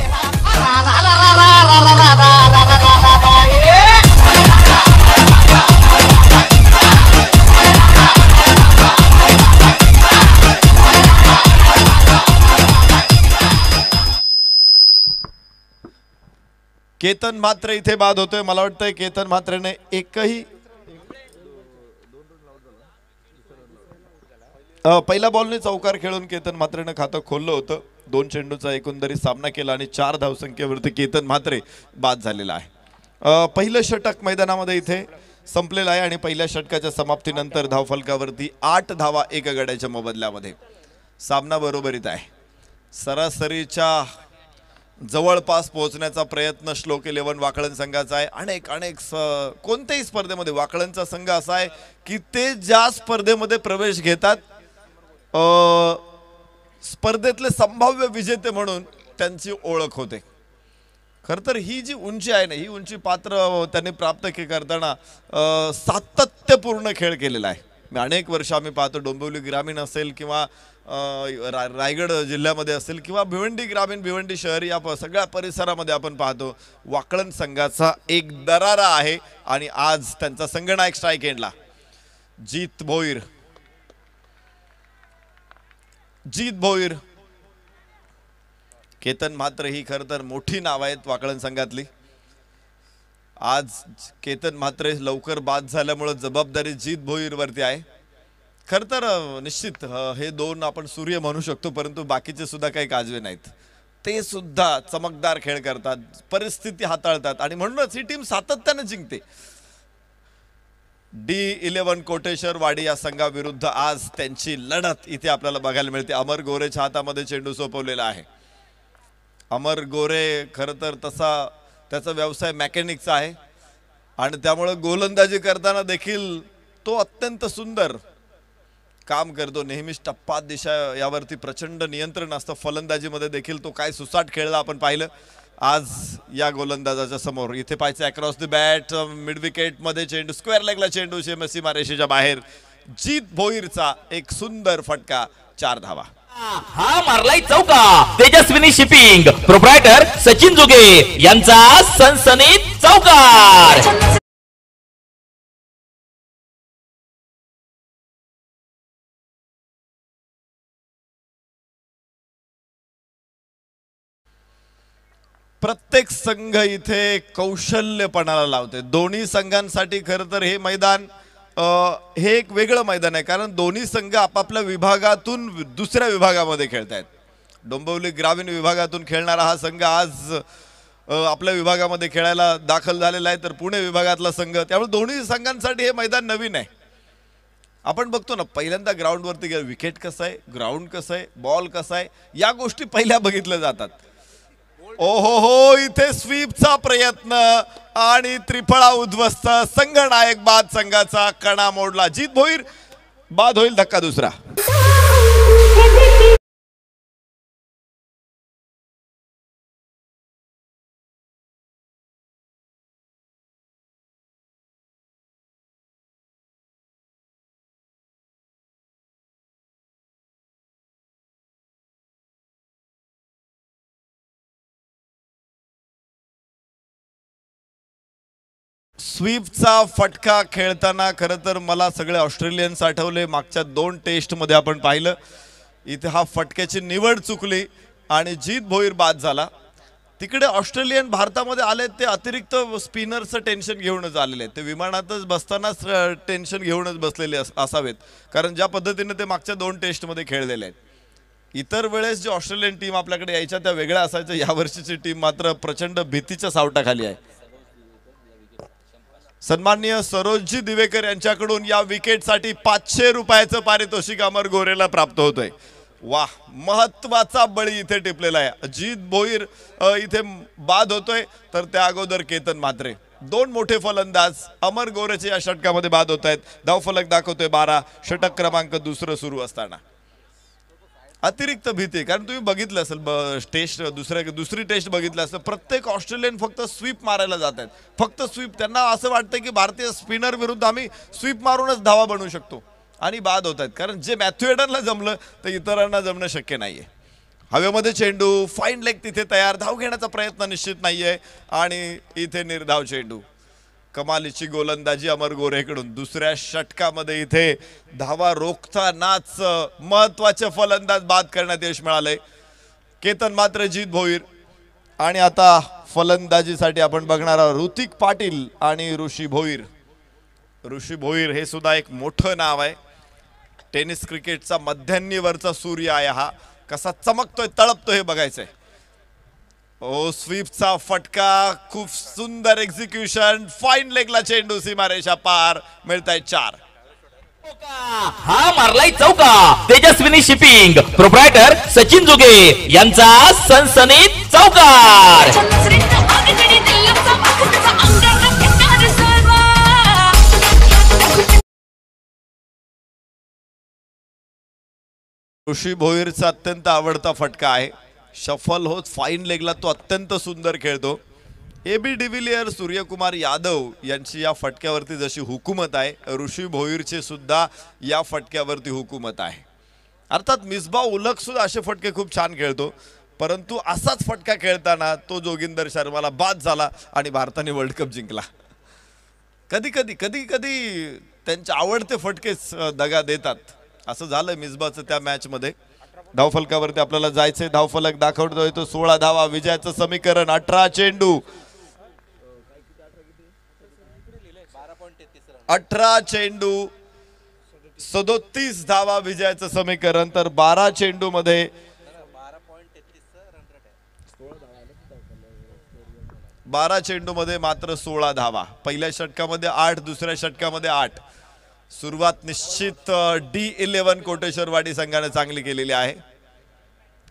केतन म्हात्रे इथे बाद होतोय. मला वाटतंय केतन म्हात्रेने एकही पहिल्या बॉलने चौकार खेळून केतन म्हात्रेने खातं खोललं होतं. 2 चेंडूचा एकंदरीत सामना केला आणि 4 धावसंख्येवरती केतन म्हात्रे बाद झालेला आहे. पहिलं षटक मैदानामध्ये इथे संपलेलं आहे आणि पहिल्या षटकाच्या समाप्तीनंतर धावफलकावरती 8 धावा 1 गड्याच्या मोबदल्यामध्ये. सामना बरोबरीत आहे. सरासरीच्या जवळपास पोहोचण्याचा प्रयत्न श्लोक 11 वाकळण संघाचा आहे. अनेक कोणत्याही स्पर्धेमध्ये वाकळणचा संघ असा आहे की ते ज्या स्पर्धेमध्ये प्रवेश घेतात स्पर्धेतले संभाव्य विजेते म्हणून त्यांची ओळख होते. खरं तर ही जी उंची आहे ना, ही उंची पात्र त्यांनी प्राप्त करताना सातत्यपूर्ण खेळ केलेला आहे. अनेक वर्ष आम्ही पाहतो, डोंबिवली ग्रामीण असेल किंवा रायगड जिल्ह्यामध्ये असेल किंवा भिवंडी ग्रामीण, भिवंडी शहर, या सगळ्या परिसरामध्ये आपण पाहतो वाकळण संघाचा एक दरारा आहे. आणि आज त्यांचा संघनायक स्ट्राईक एंडला जीत भोईर. केतन म्हात्रे ही खरं तर मोठी नाव आहेत वाकळण संघातली. आज केतन म्हात्रे लवकर बाद झाल्यामुळे जबाबदारी जीत भोईर वरती आहे. खरं तर निश्चित हे 2 आपण सूर्य म्हणू शकतो, परंतु बाकीचे सुद्धा काही काजवे नाहीत. ते सुद्धा चमकदार खेळ करतात, परिस्थिती हाताळतात आणि म्हणूनच ही टीम सातत्याने जिंकते. D11 कोटेश्वर वाडी या संघाविरुद्ध आज त्यांची लढत इथे आपल्याला बघायला मिळते. अमर गोरेच्या हातामध्ये चेंडू सोपवलेला आहे. अमर गोरे खरं तर तसा त्याचा व्यवसाय मेकॅनिकचा आहे आणि त्यामुळे गोलंदाजी करताना देखील तो अत्यंत सुंदर काम करतो. नेहमीच टप्पा दिशा यावरती प्रचंड नियंत्रण असतं. फलंदाजीमध्ये देखील तो काय सुसाट खेळला आपण पाहिलं आज या गोलंदाजाच्या समोर. इथे पाहायचं across the bat, mid wicket मध्ये चेंडू, स्क्वेअर लेगला चेंडू सीमारेषेच्या बाहेर. जीत भोईरचा एक सुंदर फटका, 4 धावा. हा मारलाय चौका. तेजस्विनी शिपिंग प्रोप्रायटर सचिन जुगे यांचा सनसनीत चौकार. प्रत्येक संघ इथे कौशल्यपणाला लावते. दोन्ही संघांसाठी खरं तर हे मैदान हे एक वेगळं मैदान आहे, कारण दोन्ही संघ आपापल्या विभागातून दुसऱ्या विभागामध्ये खेळत आहेत. डोंबिवली ग्रामीण विभागातून खेळणारा हा संघ आज आपल्या विभागामध्ये खेळायला दाखल झालेला आहे, तर पुणे विभागातला संघ. त्यामुळे दोन्ही संघांसाठी हे मैदान नवीन आहे. आपण बघतो ना, पहिल्यांदा ग्राउंडवरती गेलं, विकेट कसं आहे, ग्राउंड कसं आहे, बॉल कसा आहे, या गोष्टी पहिल्या बघितल्या जातात. ओहो हो, इथे स्वीपचा प्रयत्न आणि त्रिफळा उद्ध्वस्त. संघनायक बाद संघाचा कणा मोडला. जीत भोईर बाद होईल. धक्का दुसरा. स्वीपचा फटका खेळताना खरं तर मला सगळे ऑस्ट्रेलियन्स आठवले. मागच्या 2 टेस्टमध्ये आपण पाहिलं, इथे हा फटक्याची निवड चुकली आणि जीत भोईर बाद झाला. तिकडे ऑस्ट्रेलियन भारतामध्ये आले, ते अतिरिक्त स्पिनरचं टेन्शन घेऊनच आलेले. ते विमानातच बसतानाच टेन्शन घेऊनच बसलेले असावेत, कारण ज्या पद्धतीने ते मागच्या 2 टेस्टमध्ये खेळलेले आहेत. इतर वेळेस जी ऑस्ट्रेलियन टीम आपल्याकडे यायच्या त्या वेगळ्या असायच्या. यावर्षीची टीम मात्र प्रचंड भीतीच्या सावटाखाली आहे. सन्माननीय सरोजजी दिवेकर यांच्याकडून या विकेटसाठी 500 रुपयाचं पारितोषिक अमर गोरेला प्राप्त होतोय. वाह, महत्वाचा बळी इथे टिपलेला आहे. जीत भोईर इथे बाद होतोय, तर त्या अगोदर केतन म्हात्रे, 2 मोठे फलंदाज अमर गोरेचे या षटकामध्ये बाद होत आहेत. धावफलक दाखवतोय 12. षटक क्रमांक 2 सुरू असताना अतिरिक्त भीती, कारण तुम्ही बघितलं असेल टेस्ट, दुसरी टेस्ट बघितलं असेल, प्रत्येक ऑस्ट्रेलियन फक्त स्वीप मारायला जात आहेत. फक्त स्वीप. त्यांना असं वाटतं की भारतीय स्पिनर विरुद्ध आम्ही स्वीप मारूनच धावा बनवू शकतो, आणि बाद होत आहेत. कारण जे मॅथ्यू एडनला जमलं तर इतरांना जमणं शक्य नाहीये. हवेमध्ये चेंडू, फाईन लेग तिथे तयार. धाव घेण्याचा प्रयत्न निश्चित नाहीये आणि इथे निर्धाव चेंडू. कमालीची गोलंदाजी अमर गोरेकडून. दुसऱ्या षटकामध्ये इथे धावा रोखतानाच महत्वाचे फलंदाज बाद करण्यात यश मिळाले. केतन मात्र जीत भोईर. आणि आता फलंदाजीसाठी आपण बघणार आहोत ऋतिक पाटील आणि ऋषी भोईर. ऋषी भोईर हे सुद्धा एक मोठं नाव आहे. टेनिस क्रिकेटचा मध्यान्हीवरचा सूर्य आहे हा. कसा चमकतोय, तळपतोय हे बघायचंय. ओ, स्वीपचा फटका, खूप सुंदर एक्झिक्युशन. फाईन लेगला चेंडू, सीमारेषा पार. मिळताय 4. हा मारलाय चौका. तेजस्विनी शिपिंग प्रोप्रायटर सचिन जुगे यांचा सनसनीत चौकार. ऋषी भोईरचा अत्यंत आवडता फटका आहे. शफल होत फाईन लेगला तो अत्यंत सुंदर खेळतो. AB डिव्हिलियर, सूर्यकुमार यादव यांची या फटक्यावरती जशी हुकूमत आहे, ऋषी भोईरची सुद्धा या फटक्यावरती हुकूमत आहे. अर्थात मिसबा उलग सुद्धा असे फटके खूप छान खेळतो, परंतु असाच फटका खेळताना तो जोगिंदर शर्माला बाद झाला आणि भारताने वर्ल्ड कप जिंकला. कधी कधी त्यांचे आवडते फटकेच दगा देतात. असं झालं मिसबाचं त्या मॅच मध्ये. धावफलकावरती आपल्याला जायचंय. धावफलक दाखवतोय तो 16 धावा. विजयाचं समीकरण 18 चेंडू, 18 चेंडू 37 धावा विजयाचं समीकरण. तर 12 चेंडू मध्ये 12 चेंडू मध्ये मात्र 16 धावा. पहिल्या षटकामध्ये 8, दुसऱ्या षटकामध्ये 8. सुरुवात निश्चित D11 कोटेश्वरवाडी संघाने चांगली केलेली आहे.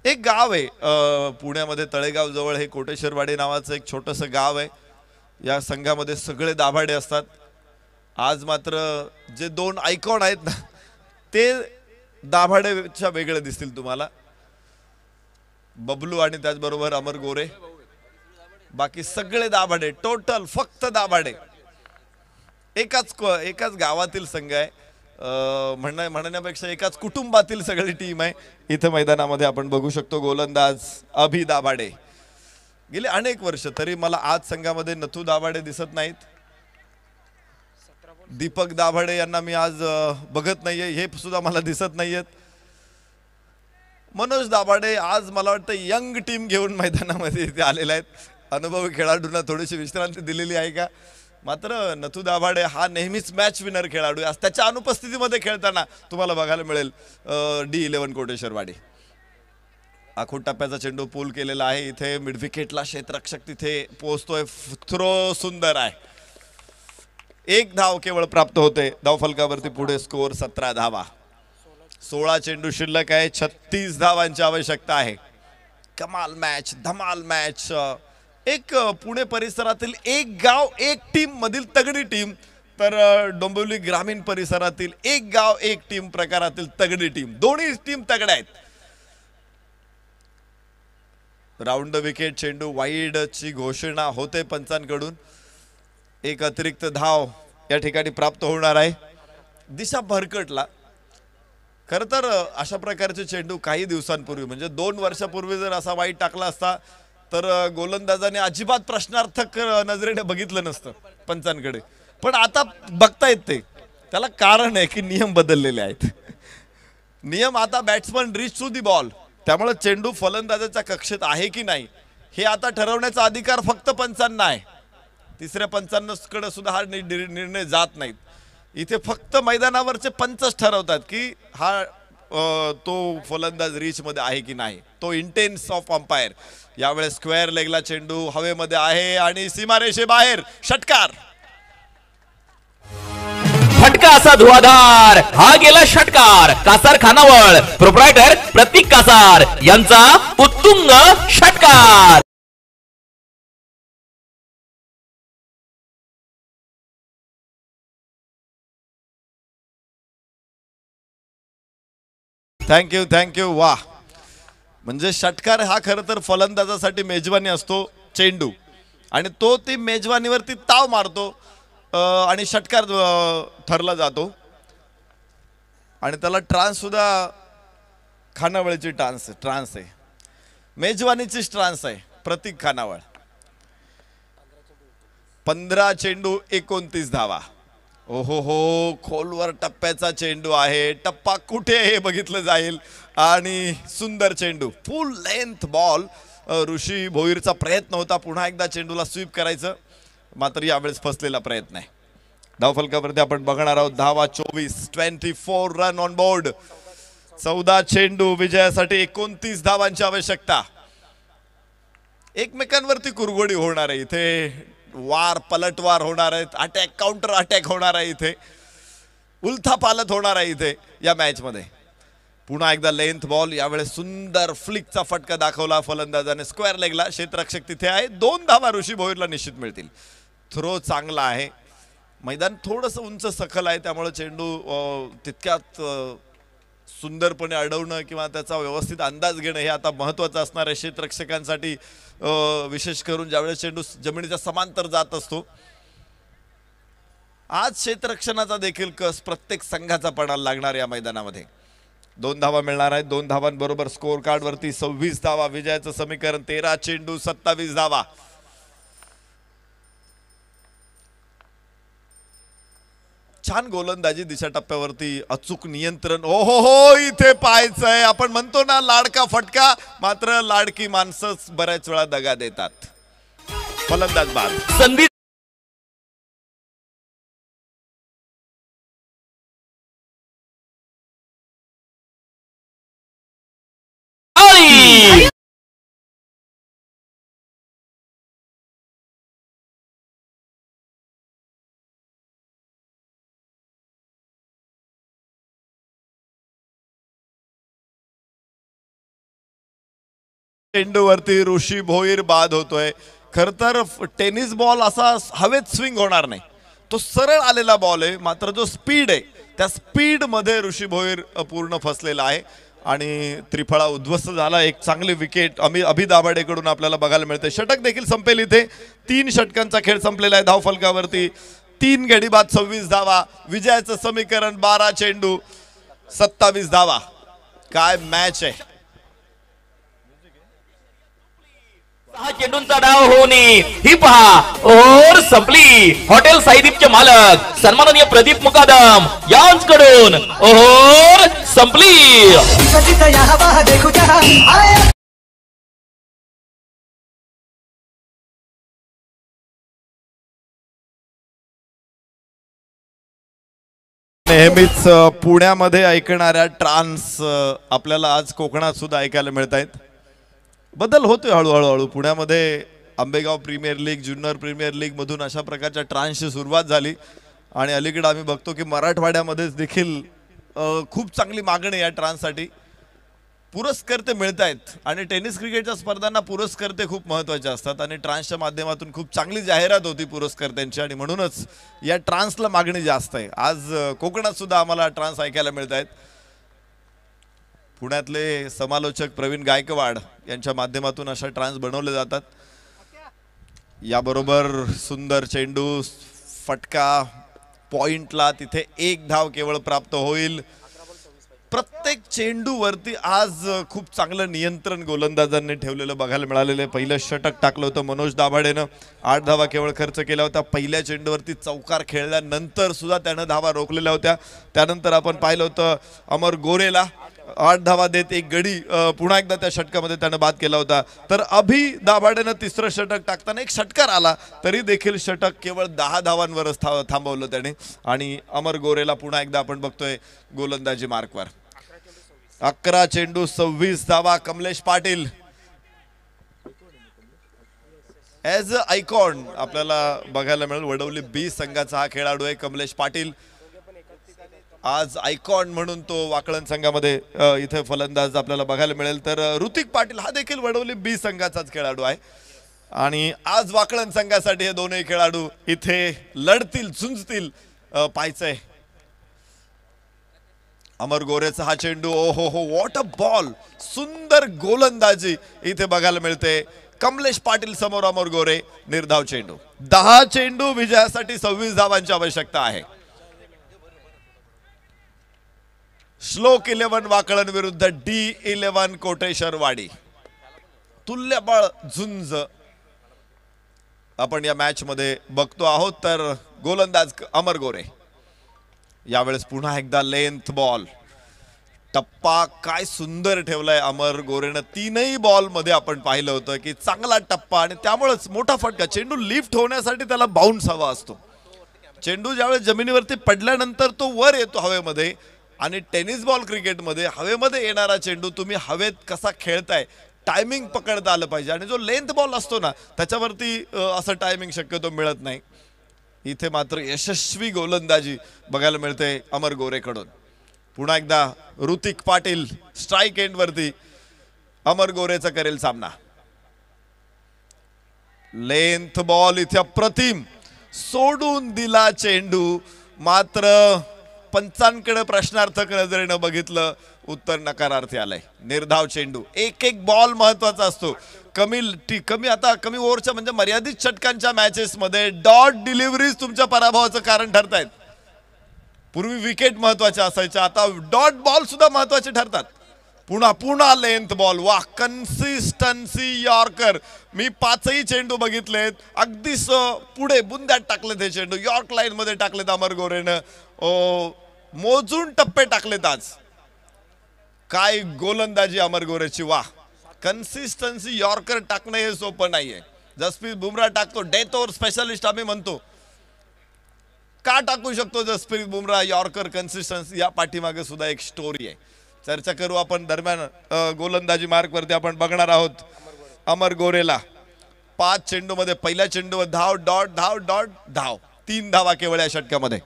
एक गाव आहे पुण्यामध्ये तळेगाव जवळ हे कोटेश्वरवाडी नावाचं एक छोटंसं गाव आहे. या संघामध्ये सगळे दाभाडे असतात. आज मात्र जे दोन आयकॉन आहेत ना ते दाभाडेच्या वेगळे दिसतील तुम्हाला. बबलू आणि त्याचबरोबर अमर गोरे. बाकी सगळे दाभाडे, टोटल फक्त दाभाडे. एकाच गावातील संघ आहे. म्हणण्यापेक्षा एकाच कुटुंबातील सगळी टीम आहे. इथे मैदानामध्ये आपण बघू शकतो गोलंदाज अभि दाभाडे. गेले अनेक वर्ष तरी मला आज संघामध्ये नथू दाभाडे दिसत नाहीत. दीपक दाभाडे यांना मी आज बघत नाहीये, हे सुद्धा मला दिसत नाहीयेत. मनोज दाभाडे आज मला वाटतं यंग टीम घेऊन मैदानामध्ये इथे आलेले आहेत. अनुभवी खेळाडूंना थोडीशी विश्रांती दिलेली आहे का. मात्र नथू दाभाडे हा नेहमीच मॅच विनर खेळाडू आहे. आज त्याच्या अनुपस्थितीमध्ये खेळताना तुम्हाला बघायला मिळेल D11 कोटेश्वरवाडी. आखूड टप्प्याचा चेंडू पूल केलेला आहे. इथे मिड विकेटला क्षेत्ररक्षक तिथे पोहोचतोय. थ्रो सुंदर आहे. एक धाव केवळ प्राप्त होते. धावफलकावरती पुढे स्कोअर 17 धावा. 16 चेंडू शिल्लक आहे. 36 धावांची आवश्यकता आहे. कमाल मॅच, धमाल मॅच. एक पुणे परिसरातील एक गाव एक टीम मधील तगडी टीम, तर डोंबिवली ग्रामीण परिसरातील एक गाव एक टीम प्रकारातील तगडी टीम. दोन्ही टीम तगड्या आहेत. राऊंड विकेट चेंडू वाईडची घोषणा होते पंचांकडून. एक अतिरिक्त धाव या ठिकाणी प्राप्त होणार आहे. दिशा भरकटला. खरं तर अशा प्रकारचे चेंडू काही दिवसांपूर्वी म्हणजे 2 वर्षापूर्वी जर असा वाईट टाकला असता तर गोलंदाजाने अजिबात प्रश्नार्थक नजरेने बघितलं नसतं पंचांकडे. पण आता बघतायत ते. त्याला कारण आहे की नियम बदललेले आहेत. नियम आता batsman reach to the ball, त्यामुळे चेंडू फलंदाजाच्या कक्षेत आहे की नाही हे आता ठरवण्याचा अधिकार फक्त पंचांना आहे. तिसऱ्या पंचांकडे सुद्धा हा निर्णय जात नाहीत. इथे फक्त मैदानावरचे पंचच ठरवतात की हा तो फलंदाज रीच मध्ये आहे की नाही. तो इंटेन्स ऑफ अंपायर. यावेळेस स्क्वेअर लेगला चेंडू हवेमध्ये आहे आणि सीमारेषे बाहेर. षटकार. फटका असा धुवाधार, हा गेला षटकार. कासार खानावळ प्रोप्रायटर प्रतीक कासार यांचा उत्तुंग षटकार. थँक्यू. वाह. म्हणजे षटकार हा खरं तर फलंदाजासाठी मेजवानी असतो चेंडू, आणि तो ती मेजवानीवरती ताव मारतो आणि षटकार ठरला जातो. आणि त्याला ट्रान्स सुद्धा खानावळची ट्रान्स आहे. मेजवानीची ट्रान्स आहे प्रतीक खानावळ. 15 चेंडू 29 धावा. ओहो हो, खोलवर टप्प्याचा चेंडू आहे. टप्पा कुठे हे बघितलं जाईल. आणि सुंदर चेंडू, फुल लेंथ बॉल. ऋषी भोईरचा प्रयत्न होता पुन्हा एकदा चेंडूला स्वीप करायचं, मात्र यावेळेस फसलेला प्रयत्न आहे. धावफलकावरती आपण बघणार आहोत धावा 24 रन ऑन बोर्ड. 14 चेंडू विजयासाठी 29 धावांची आवश्यकता. एकमेकांवरती कुरघोडी होणार आहे इथे. वार पलटवार होणार आहेत. अटॅक काउंटर अटॅक होणार आहे इथे. उलथापालथ होणार आहे इथे या मॅच मध्ये. पुन्हा एकदा लेंथ बॉल. यावेळेस सुंदर फ्लिकचा फटका दाखवला फलंदाजाने स्क्वेअर लेगला. क्षेत्ररक्षक तिथे आहे. 2 धावा ऋषी भोईरला निश्चित मिळतील. थ्रो चांगला आहे. मैदान थोडंसं उंच सखल आहे, त्यामुळे चेंडू तितक्यात सुंदरपणे अडवणं किंवा त्याचा व्यवस्थित अंदाज घेणं हे आता महत्त्वाचं असणार आहे क्षेत्ररक्षकांसाठी. विशेष करून ज्यावेळेस चेंडू जमिनीच्या समांतर जात असतो. आज क्षेत्ररक्षणाचा देखील कस प्रत्येक संघाचा पडायला लागणार या मैदानामध्ये. 2 धावा मिळणार आहेत. 2 धावांबरोबर स्कोअर कार्ड वरती 26 धावा. विजयाचं समीकरण 13 चेंडू 27 धावा. छान गोलंदाजी दिशा टप्प्यावरती अचूक नियंत्रण. ओहो हो, इथे पाहायचंय. आपण म्हणतो ना लाडका फटका, मात्र लाडकी माणसं बऱ्याच वेळा दगा देतात. फलंदाज बाद. संधी चेंडूवरती ऋषी भोईर बाद होतोय. खर तर टेनिस बॉल असा हवेत स्विंग होणार नाही, तो सरळ आलेला बॉल आहे, मात्र जो स्पीड आहे त्या स्पीड मध्ये ऋषी भोईर पूर्ण फसलेला आहे आणि त्रिफळा उद्ध्वस्त झाला. एक चांगली विकेट अभि दाभाडेकडून आपल्याला बघायला मिळते. षटक देखील संपेल इथे. 3 षटकांचा खेळ संपलेला आहे. धावफलकावरती 3 गडी बाद 26 धावा. विजयाचं समीकरण 12 चेंडू 27 धावा. काय मॅच आहे. 6 चेंडूंचा डाव होणे ही पहा ओर संपली. हॉटेल साईदीपचे मालक सन्माननीय प्रदीप मुकादम यांच्याकडून ओर संपली. नेहमीच पुण्यामध्ये ऐकणाऱ्या ट्रान्स आपल्याला आज कोकणात सुद्धा ऐकायला मिळत आहेत. बदल होतोय हळूहळू. पुण्यामध्ये Ambegaon premier league, Junnar premier league मधून अशा प्रकारच्या ट्रान्सची सुरुवात झाली आणि अलीकडे आम्ही बघतो की मराठवाड्यामध्ये देखील खूप चांगली मागणी या ट्रान्ससाठी. पुरस्कर्ते मिळत आहेत आणि टेनिस क्रिकेटच्या स्पर्धांना पुरस्कर्ते खूप महत्त्वाचे असतात आणि ट्रान्सच्या माध्यमातून खूप चांगली जाहिरात होती पुरस्कर्त्यांची आणि म्हणूनच या ट्रान्सला मागणी जास्त आहे. आज कोकणात सुद्धा आम्हाला ट्रान्स ऐकायला मिळत आहेत. पुण्यातले समालोचक प्रवीण गायकवाड यांच्या माध्यमातून अशा ट्रान्स बनवले जातात. याबरोबर सुंदर चेंडू, फटका, पॉइंटला तिथे 1 धाव केवळ प्राप्त होईल. प्रत्येक चेंडूवरती आज खूप चांगलं नियंत्रण गोलंदाजांनी ठेवलेलं बघायला मिळालेलं. पहिलं षटक टाकलं होतं मनोज दाभाडेनं. 8 धावा केवळ खर्च केला होता. पहिल्या चेंडूवरती चौकार खेळल्यानंतर सुद्धा त्यानं धावा रोखलेल्या होत्या. त्यानंतर आपण पाहिलं होतं अमर गोरेला 8 धावा देत 1 गडी पुन्हा एकदा त्या षटकामध्ये त्यानं बाद केला होता. तर अभि दाभाडेनं 3रं षटक टाकताना 1 षटकार आला तरी देखील षटक केवळ 10 धावांवरच थांबवलं त्याने आणि अमर गोरेला पुन्हा एकदा आपण बघतोय गोलंदाजी मार्कवर. 11 चेंडू 26 धावा. Kamlesh Patil as a icon आपल्याला बघायला मिळेल. वडवली बी संघाचा हा खेळाडू आहे कमलेश पाटील. आज आयकॉन म्हणून तो वाकळण संघामध्ये इथे फलंदाज आपल्याला बघायला मिळेल. तर ऋतिक पाटील हा देखील वडवली बी संघाचाच खेळाडू आहे आणि आज वाकळण संघासाठी हे दोन्ही खेळाडू इथे लढतील, झुंजतील. पाहायचंय अमर गोरेचा हा चेंडू. ओहो हो, व्हॉट अ बॉल. सुंदर गोलंदाजी इथे बघायला मिळते. कमलेश पाटील समोर अमर गोरे. निर्धाव चेंडू. 10 चेंडू विजयासाठी 26 धावांची आवश्यकता आहे. श्लोक 11 वाकळण विरुद्ध D11 कोटेश्वरवाडी. तुल्यबळ झुंज आपण या मॅच मध्ये बघतो आहोत. तर गोलंदाज अमर गोरे. यावेळेस पुन्हा एकदा लेंथ बॉल. टप्पा काय सुंदर ठेवलाय अमर गोरेनं. 3ही बॉल मध्ये आपण पाहिलं होतं की चांगला टप्पा आणि त्यामुळेच मोठा फटका. चेंडू लिफ्ट होण्यासाठी त्याला बाउन्स हवा असतो. चेंडू ज्यावेळेस जमिनीवरती पडल्यानंतर तो वर येतो हवेमध्ये आणि टेनिस बॉल क्रिकेटमध्ये हवेमध्ये येणारा चेंडू तुम्ही हवेत कसा खेळताय, टायमिंग पकडता आलं पाहिजे आणि जो लेंथ बॉल असतो ना त्याच्यावरती असं टायमिंग शक्यतो मिळत नाही. इथे मात्र यशस्वी गोलंदाजी बघायला मिळते अमर गोरेकडून. पुन्हा एकदा ऋतिक पाटील स्ट्राइक एंड वरती अमर गोरेचा करेल सामना. लेंथ बॉल इथे अप्रतिम. सोडून दिला चेंडू. मात्र पंचांकडे प्रश्नार्थक नजरेनं बघितलं, उत्तर नकारार्थी आलंय. निर्धाव चेंडू. एक बॉल महत्वाचा असतो. कमी ओव्हरच्या म्हणजे मर्यादित षटकांच्या मॅचेस मध्ये डॉट डिलिव्हरीज तुमच्या पराभवाचं कारण ठरतायत. पूर्वी विकेट महत्वाच्या असायच्या, आता डॉट बॉल सुद्धा महत्वाचे ठरतात. पुन्हा लेंथ बॉल. वा, कन्सिस्टन्सी यॉर्कर. मी 5ही चेंडू बघितलेत, अगदी पुढे बुंद्यात टाकलेत हे चेंडू. यॉर्क लाईन मध्ये टाकलेत अमर गोरेनं. मोजून टप्पे टाकलेत आज. काय गोलंदाजी अमर गोरेची. वा, कन्सिस्टन्सी यॉर्कर टाकणं हे सोपं नाहीये. जसप्रीत बुमराह टाकतो, डेथ ओव्हर स्पेशलिस्ट आम्ही म्हणतो. का टाकू शकतो जसप्रीत बुमराह यॉर्कर कन्सिस्टन्सी? या पाठीमागे सुद्धा एक स्टोरी आहे, चर्चा करू आपण दरम्यान. गोलंदाजी मार्क वरती आपण बघणार आहोत अमर गोरेला. 5 चेंडू मध्ये पहिल्या चेंडूवर धाव, डॉट, धाव, डॉट, धाव. 3 धावा केवळ या षटकामध्ये.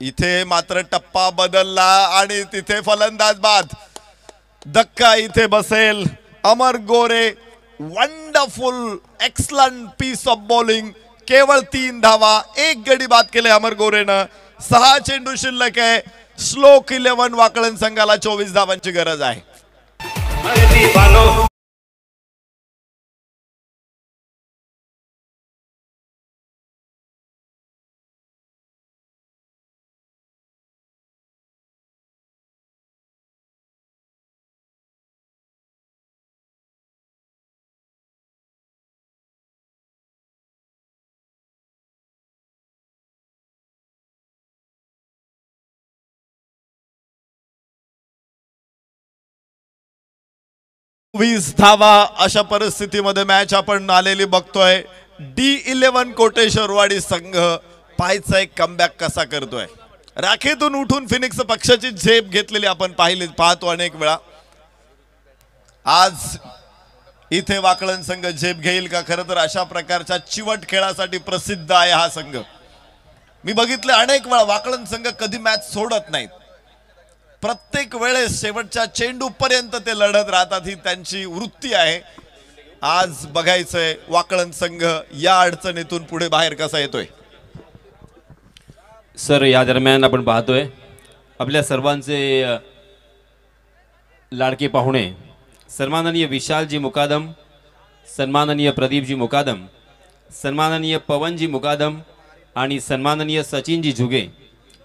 इथे मात्र टप्पा बदलला आणि तिथे फलंदाज बाद. धक्का इथे बसेल Amar Gore wonderful excellent piece of bowling, केवळ 3 धावा, 1 गडी बाद केले अमर गोरेनं. 6 चेंडू शिल्लक आहे. श्लोक 11 वाकळण संघाला 24 धावांची गरज आहे. वीस धावा अशा परिस्थितीमध्ये मॅच आपण आलेली बघतोय. D11 कोटेश्वरवाडी संघ पाहायचा एक कमबॅक कसा करतोय. राखेतून उठून फिनिक्स पक्षाची झेप घेतलेली आपण पाहतो अनेक वेळा. आज इथे वाकळण संघ झेप घेईल का? खरं तर अशा प्रकारच्या चिवट खेळासाठी प्रसिद्ध आहे हा संघ. मी बघितले अनेक वेळा वाकळण संघ कधी मॅच सोडत नाहीत. प्रत्येक वेळेस शेवटच्या चेंडू पर्यंत ते लढत राहतात, ही त्यांची वृत्ती आहे. आज बघायचंय वाकळण संघ या अडचणीतून पुढे बाहेर कसा येतोय. सर या दरम्यान आपण पाहतोय आपल्या सर्वांचे लाडके पाहुणे सन्माननीय विशालजी मुकादम, सन्माननीय प्रदीपजी मुकादम, सन्माननीय पवनजी मुकादम आणि सन्माननीय सचिनजी झुगे,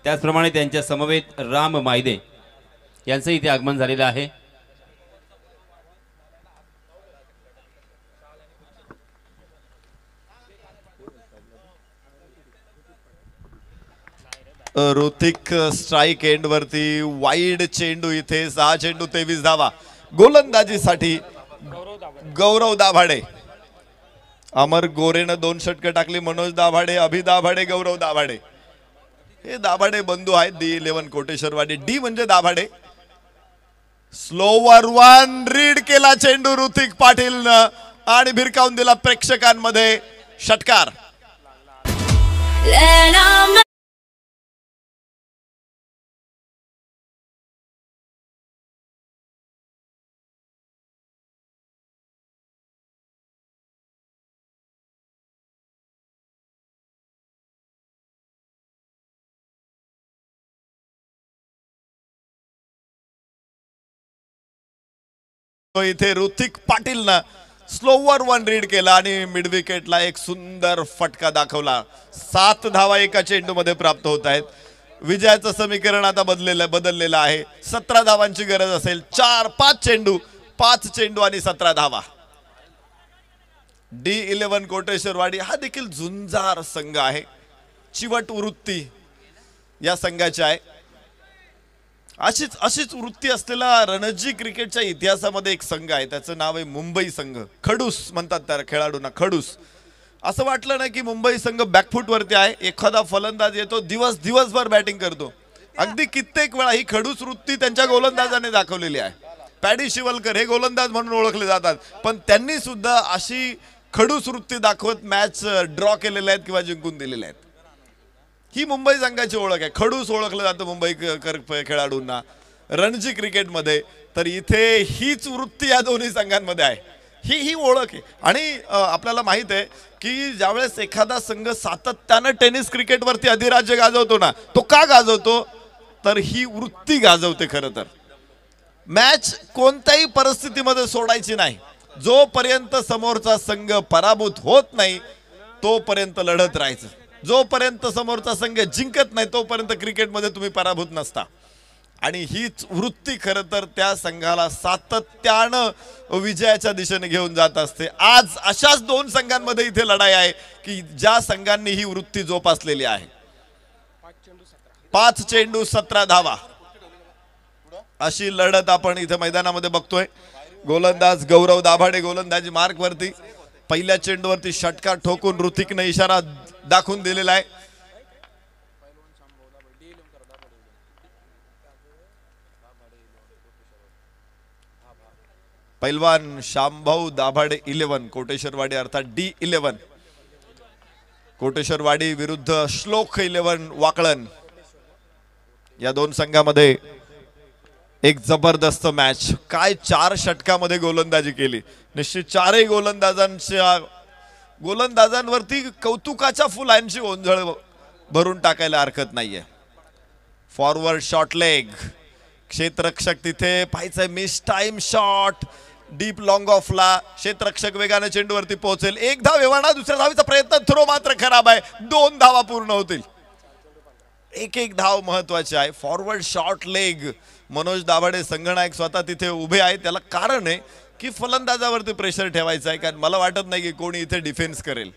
त्याचप्रमाणे त्यांच्या समवेत राम मायदे यांचं इथे आगमन झालेलं आहे. ऋतिक स्ट्राइक एंड वरती वाईड चेंडू, इथे 6 चेंडू 23 धावा. गोलंदाजीसाठी गौरव दाभाडे. अमर गोरेनं 2 षटकं टाकली. मनोज दाभाडे, अभि दाभाडे, गौरव दाभाडे हे दाभाडे बंधू आहेत. D11 कोटेश्वरवाडी. डी म्हणजे दाभाडे. स्लोवर 1 रीड केला चेंडू ऋतिक पाटीलनं आणि भिरकावून दिला प्रेक्षकांमध्ये. षटकार. इथे ऋतिक पाटीलनं स्लोवर 1 रीड केला आणि मिड विकेटला एक सुंदर फटका दाखवला. 7 धावा एका चेंडू मध्ये प्राप्त होत आहेत. विजयाचं समीकरण आता बदललेलं आहे. 17 धावांची गरज असेल. 5 चेंडू आणि 17 धावा. D11 कोटेश्वरवाडी हा देखील झुंजार संघ आहे. चिवट वृत्ती या संघाची आहे. अशीच वृत्ती असलेला रणजी क्रिकेटच्या इतिहासामध्ये एक संघ आहे. त्याचं नाव आहे मुंबई संघ. खडूस म्हणतात त्या खेळाडूंना, खडूस. असं वाटलं ना की मुंबई संघ बॅकफूट वरती आहे. एखादा फलंदाज येतो, दिवसभर बॅटिंग करतो. अगदी कित्येक वेळा ही खडूस वृत्ती त्यांच्या गोलंदाजाने दाखवलेली आहे. पॅडी शिवलकर हे गोलंदाज म्हणून ओळखले जातात, पण त्यांनी सुद्धा अशी खडूस वृत्ती दाखवत मॅच ड्रॉ केलेल्या आहेत किंवा जिंकून दिलेल्या आहेत. ही मुंबई संघाची ओळख आहे. खडूस ओळखलं जातं मुंबई खेळाडूंना रणजी क्रिकेटमध्ये. तर इथे हीच वृत्ती या दोन्ही संघांमध्ये आहे. ही ओळख आहे. आणि आपल्याला माहित आहे की ज्यावेळेस एखादा संघ सातत्यानं टेनिस क्रिकेटवरती अधिराज्य गाजवतो ना, तो का गाजवतो तर ही वृत्ती गाजवते. खरं तर मॅच कोणत्याही परिस्थितीमध्ये सोडायची नाही. जोपर्यंत समोरचा संघ पराभूत होत नाही तोपर्यंत लढत राहायचं. जोपर्यंत समोरचा संघ जिंकत नाही तोपर्यंत क्रिकेटमध्ये तुम्ही पराभूत नसता. आणि हीच वृत्ती खरं तर त्या संघाला सातत्यानं विजयाच्या दिशेने घेऊन जात असते. आज अशाच 2 संघांमध्ये इथे लढाई आहे की ज्या संघांनी ही वृत्ती जोपासलेली आहे. 5 चेंडू 17 धावा अशी लढत आपण इथे मैदानामध्ये बघतोय. गोलंदाज गौरव दाभाडे गोलंदाजी मार्क वरती. पहिल्या चेंडूवरती षटकार ठोकून ऋतिकने इशारा दाखवून दिलेला आहे. पैलवान शामभाऊ दाभाडे 11 कोटेश्वरवाडी अर्थात D11 कोटेश्वरवाडी विरुद्ध श्लोक 11 वाकळण. या 2 संघामध्ये एक जबरदस्त मॅच. काय 4 षटकामध्ये गोलंदाजी केली. निश्चित चारही गोलंदाजांवरती कौतुकाच्या फुलांची ओंजळ भरून टाकायला हरकत नाहीये. फॉरवर्ड शॉट लेग, क्षेत्ररक्षक तिथे पाहायचंय. Mistime shot deep long ऑफला क्षेत्ररक्षक वेगाने चेंडूवरती पोहोचेल. एक धाव एव्हाना, दुसऱ्या धावीचा प्रयत्न, थ्रो मात्र खराब आहे. 2 धावा पूर्ण होतील. एक धाव महत्वाची आहे. Forward short leg, Manoj Dabhade संघनायक स्वतः तिथे उभे आहेत. त्याला कारण आहे की फलंदाजावरती प्रेशर ठेवायचं आहे, कारण मला वाटत नाही की कोणी इथे डिफेन्स करेल.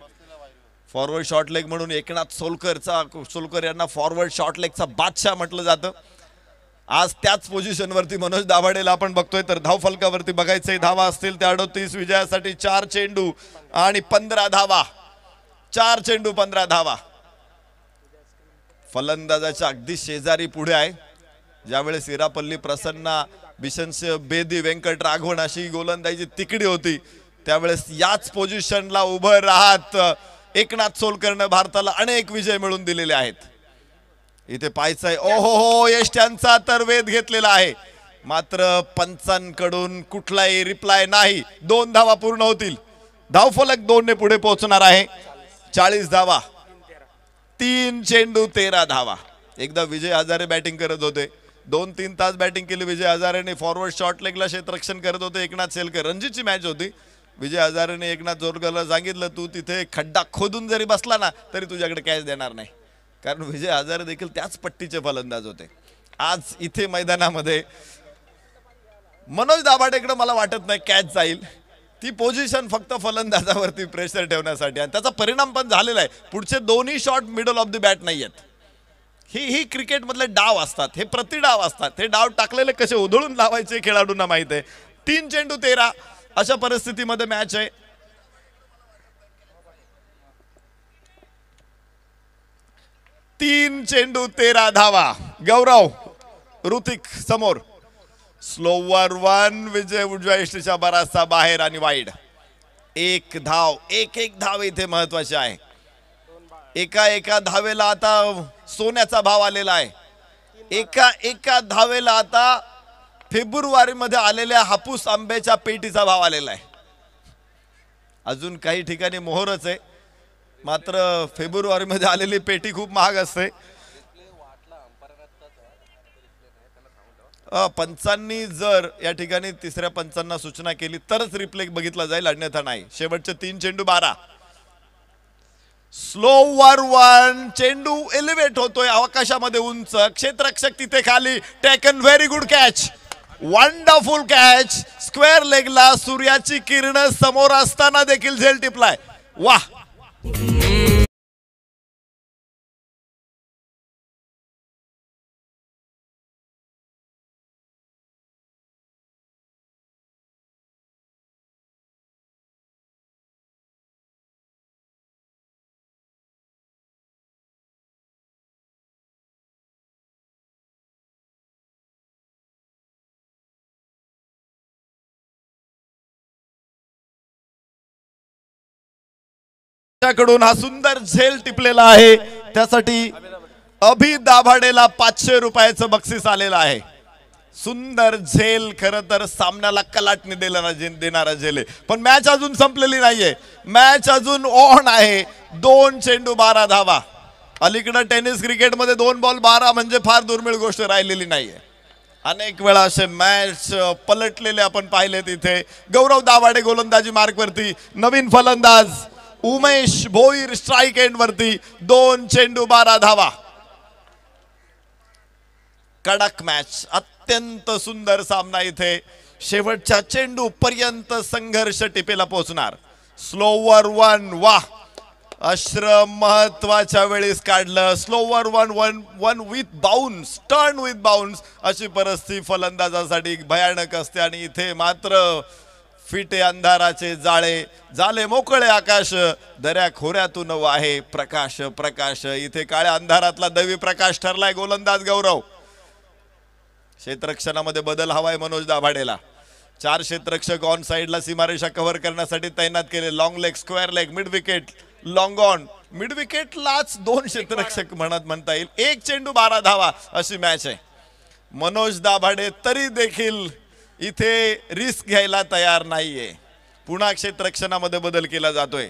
फॉरवर्ड शॉट लेग म्हणून एकनाथ सोलकर यांना फॉरवर्ड शॉट लेगचा बादशाह म्हटलं जातं. आज त्याच पोझिशनवरती मनोज दाभाडेला आपण बघतोय. तर धाव फलकावरती बघायचंय. धावा असतील त्या 38 विजयासाठी 4 चेंडू आणि 15 धावा. 4 चेंडू 15 धावा. फलंदाजाच्या अगदी शेजारी पुढे आहे. ज्यावेळेस इरापल्ली प्रसन्ना, बिशन्स बेदी, व्यंकट राघवन अशी गोलंदाजी तिकडी होती, त्यावेळेस याच पोझिशनला उभं राहत एकनाथ सोलकरनं भारताला अनेक विजय मिळवून दिलेले आहेत. इथे पाहायचंय. ओहो, यष्ट्यांचा तर वेध घेतलेला आहे, मात्र पंचांकडून कुठलाही रिप्लाय नाही. 2 धावा पूर्ण होतील. धावफलक 2 ने पुढे पोहोचणार आहे. 40 धावा, 3 चेंडू 13 धावा. एकदा विजय हजारे बॅटिंग करत होते. 2-3 तास बॅटिंग केली विजय हजारेने. फॉरवर्ड शॉट लेगला क्षेत्ररक्षण करत होते एकनाथ सेलकर. रणजीची मॅच होती. विजय हजारेने एकनाथ जोरकरला सांगितलं, तू तिथे खड्डा खोदून जरी बसला ना तरी तुझ्याकडे कॅच देणार नाही, कारण विजय हजारे देखील त्याच पट्टीचे फलंदाज होते. आज इथे मैदानामध्ये मनोज दाभाडेकडे मला वाटत नाही कॅच जाईल. ती पोझिशन फक्त फलंदाजावरती प्रेशर ठेवण्यासाठी, आणि त्याचा परिणाम पण झालेला आहे. पुढचे 2ही shot middle of the bat नाही आहेत. ही क्रिकेट मधले डाव असतात, हे प्रतिडाव असतात. हे डाव टाकलेले कसे उधळून लावायचे खेळाडूंना माहित आहे. 3 चेंडू 13 अशा परिस्थितीमध्ये मॅच आहे. तीन चेंडू 13 धावा. गौरव ऋतिक समोर. स्लोवर 1. विजय उजव्या यष्टीच्या बराचसा बाहेर आणि वाईड. 1 धाव. एक धाव इथे महत्वाची आहे. एका धावेला आता सोन्याचा भाव आलेला आहे. एका धावेला आता फेब्रुवारी मध्ये आलेल्या हापूस आंब्याच्या पेटीचा भाव आलेला आहे. अजून काही ठिकाणी मोहरच आहे, मात्र फेब्रुवारी मध्ये आलेली पेटी खूप महाग असते. पंचांनी जर या ठिकाणी तिसऱ्या पंचांना सूचना केली तरच रिप्ले बघितला जाईल, अन्यथा नाही. शेवटचे 3 चेंडू 12. स्लोवर 1. चेंडू एलिव्हेट होतोय आकाशामध्ये उंच. क्षेत्ररक्षक तिथे खाली. Taken. Very good catch. Wonderful catch. Square लेगला सूर्याची किरण समोर असताना देखील झेल टिपलाय. वाह. कडून हा सुंदर झेल टिपलेला आहे. त्यासाठी अभि दाभाडेला 500 रुपयाचं बक्षीस आलेलं आहे. सुंदर झेल, खर तर सामन्याला कलाटणी देणारा झेल आहे. पण मॅच अजून संपलेली नाहीये. मॅच अजून ऑन आहे. 2 चेंडू 12 धावा. अलीकडे टेनिस क्रिकेटमध्ये 2 बॉल 12 म्हणजे फार दुर्मिळ गोष्ट राहिलेली नाहीये. अनेक वेळा असे मॅच पलटलेले आपण पाहिले. तिथे गौरव दाभाडे गोलंदाजी मार्कवरती. नवीन फलंदाज उमेश भोईर स्ट्राइक एंड वरती. 2 चेंडू 12 धावा. कडक मॅच, अत्यंत सुंदर सामना. इथे शेवटच्या चेंडू पर्यंत संघर्ष टिपेला पोहोचणार. स्लोवर 1. वाह, अश्रम महत्वाच्या वेळेस काढलं. Slower 1 with bounce, turn with bounce. अशी परिस्थिती फलंदाजासाठी भयानक असते. आणि इथे मात्र फिटे अंधाराचे जाळे झाले मोकळे आकाश. दऱ्या खोऱ्यातून वाहे प्रकाश प्रकाश. इथे काळ्या अंधारातला दैवी प्रकाश ठरलाय गोलंदाज गौरव. क्षेत्ररक्षणामध्ये बदल हवाय मनोज दाभाडेला. 4 क्षेत्ररक्षक ऑन साइडला सीमारेषा कव्हर करण्यासाठी तैनात केले. Long leg, square leg, mid wicket, long on. Mid विकेटलाच 2 क्षेत्ररक्षक म्हणता येईल. 1 चेंडू 12 धावा अशी मॅच आहे. मनोज दाभाडे तरी देखील इथे रिस्क घ्यायला तयार नाहीये. पुन्हा क्षेत्ररक्षणामध्ये बदल केला जातोय.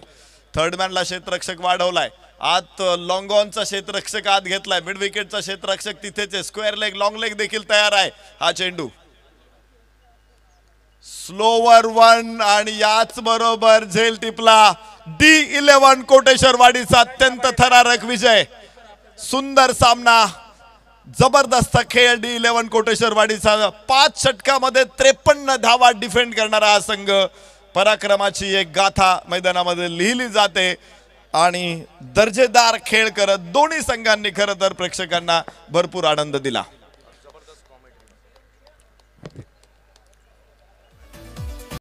थर्डमॅनला क्षेत्ररक्षक वाढवलाय. आत लॉंग ऑनचा क्षेत्ररक्षक आत घेतलाय. मिड विकेटचा क्षेत्ररक्षक तिथेच आहे. स्क्वेअर लेग लॉंग लेग देखील तयार आहे. हा चेंडू स्लोवर वन आणि याच बरोबर झेल टिपला. D11 कोटेश्वरवाडीचा अत्यंत थरारक विजय. सुंदर सामना, जबरदस्त खेळ D11 कोटेश्वरवाडीचा. 5 षटकामध्ये 53 धावा डिफेंड करणारा हा संघ. पराक्रमाची एक गाथा मैदानामध्ये लिहिली जाते आणि दर्जेदार खेळ करत दोन्ही संघांनी खरं तर प्रेक्षकांना भरपूर आनंद दिला.